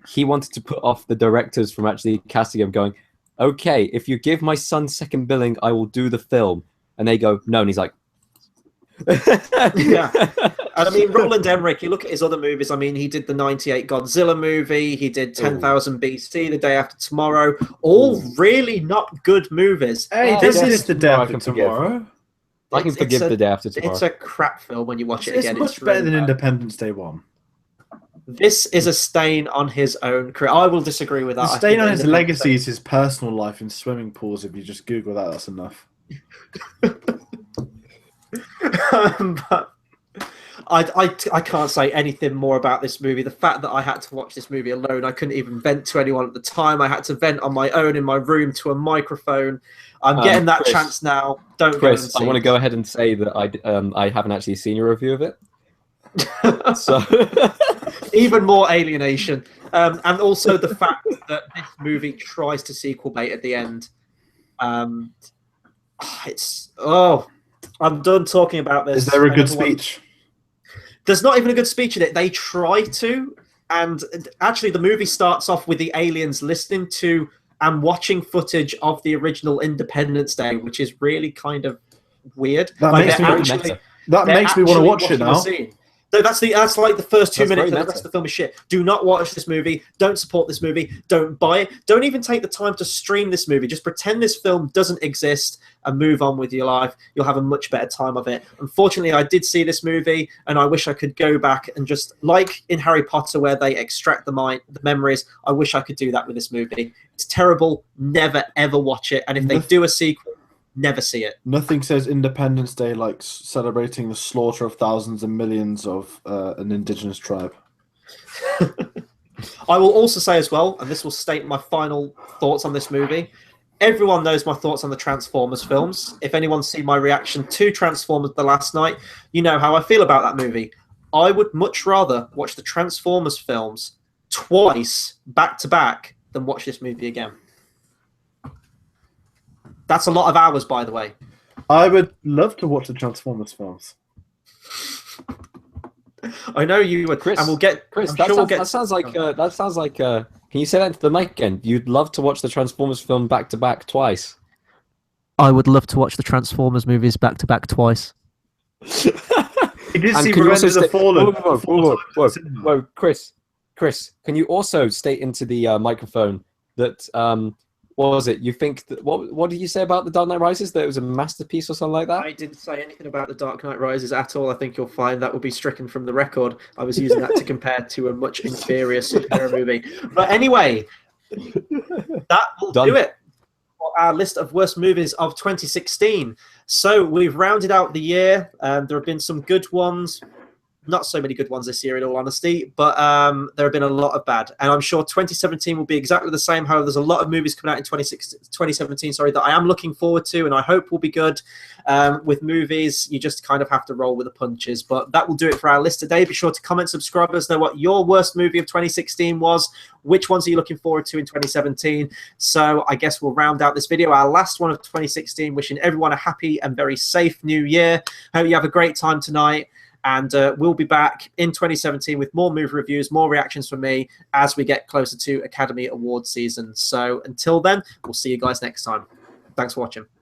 he wanted to put off the directors from actually casting him, going, okay, if you give my son second billing, I will do the film. And they go, no. And he's like, yeah. And I mean, Roland Emmerich, you look at his other movies. I mean, he did the 98 Godzilla movie. He did 10,000 BC, The Day After Tomorrow. All really not good movies. Hey, this is The Day After Tomorrow. I can forgive The Day After Tomorrow. It's a crap film when you watch it again. It's much better than Independence Day 1. This is a stain on his own career. I will disagree with that. The stain on his legacy is his personal life in swimming pools. If you just Google that, that's enough. But I can't say anything more about this movie. The fact that I had to watch this movie alone, I couldn't even vent to anyone at the time. I had to vent on my own in my room to a microphone. I'm getting that chance now. Don't go and see I want to go ahead and say that I haven't actually seen a review of it. So even more alienation, and also the fact that this movie tries to sequel bait at the end. I'm done talking about this. Is there a good speech? There's not even a good speech in it. They try to, and actually the movie starts off with the aliens listening to and watching footage of the original Independence Day, which is really kind of weird. That makes me want to watch it now. So that's like the first 2 minutes, and the rest of the film is shit. Do not watch this movie. Don't support this movie. Don't buy it. Don't even take the time to stream this movie. Just pretend this film doesn't exist and move on with your life. You'll have a much better time of it. Unfortunately, I did see this movie, and I wish I could go back and just, like in Harry Potter, where they extract the memories, I wish I could do that with this movie. It's terrible. Never, ever watch it. And if they do a sequel, never see it. Nothing says Independence Day like celebrating the slaughter of thousands and millions of an indigenous tribe. I will also say as well, and this will state my final thoughts on this movie, everyone knows my thoughts on the Transformers films. If anyone's seen my reaction to Transformers the last night, you know how I feel about that movie. I would much rather watch the Transformers films twice, back to back, than watch this movie again. That's a lot of hours, by the way. I would love to watch the Transformers films. I know you would, Chris. And we'll get. Chris, That sounds like. Can you say that into the mic again? You'd love to watch the Transformers film back to back twice. I would love to watch the Transformers movies back to back twice. You did see Revenge of the Fallen. Whoa, Chris, can you also state into the microphone that what was it? You think that what did you say about the Dark Knight Rises? That it was a masterpiece or something like that? I didn't say anything about the Dark Knight Rises at all. I think you'll find that will be stricken from the record. I was using that to compare to a much inferior superhero movie. But anyway, that will do it for our list of worst movies of 2016. So we've rounded out the year. There have been some good ones. Not so many good ones this year, in all honesty, but there have been a lot of bad. And I'm sure 2017 will be exactly the same. However, there's a lot of movies coming out in 2017, that I am looking forward to and I hope will be good. With movies, you just kind of have to roll with the punches. But that will do it for our list today. Be sure to comment, subscribe, let us know what your worst movie of 2016 was. Which ones are you looking forward to in 2017? So I guess we'll round out this video, our last one of 2016, wishing everyone a happy and very safe new year. Hope you have a great time tonight. And we'll be back in 2017 with more movie reviews, more reactions from me as we get closer to Academy Awards season. So until then, we'll see you guys next time. Thanks for watching.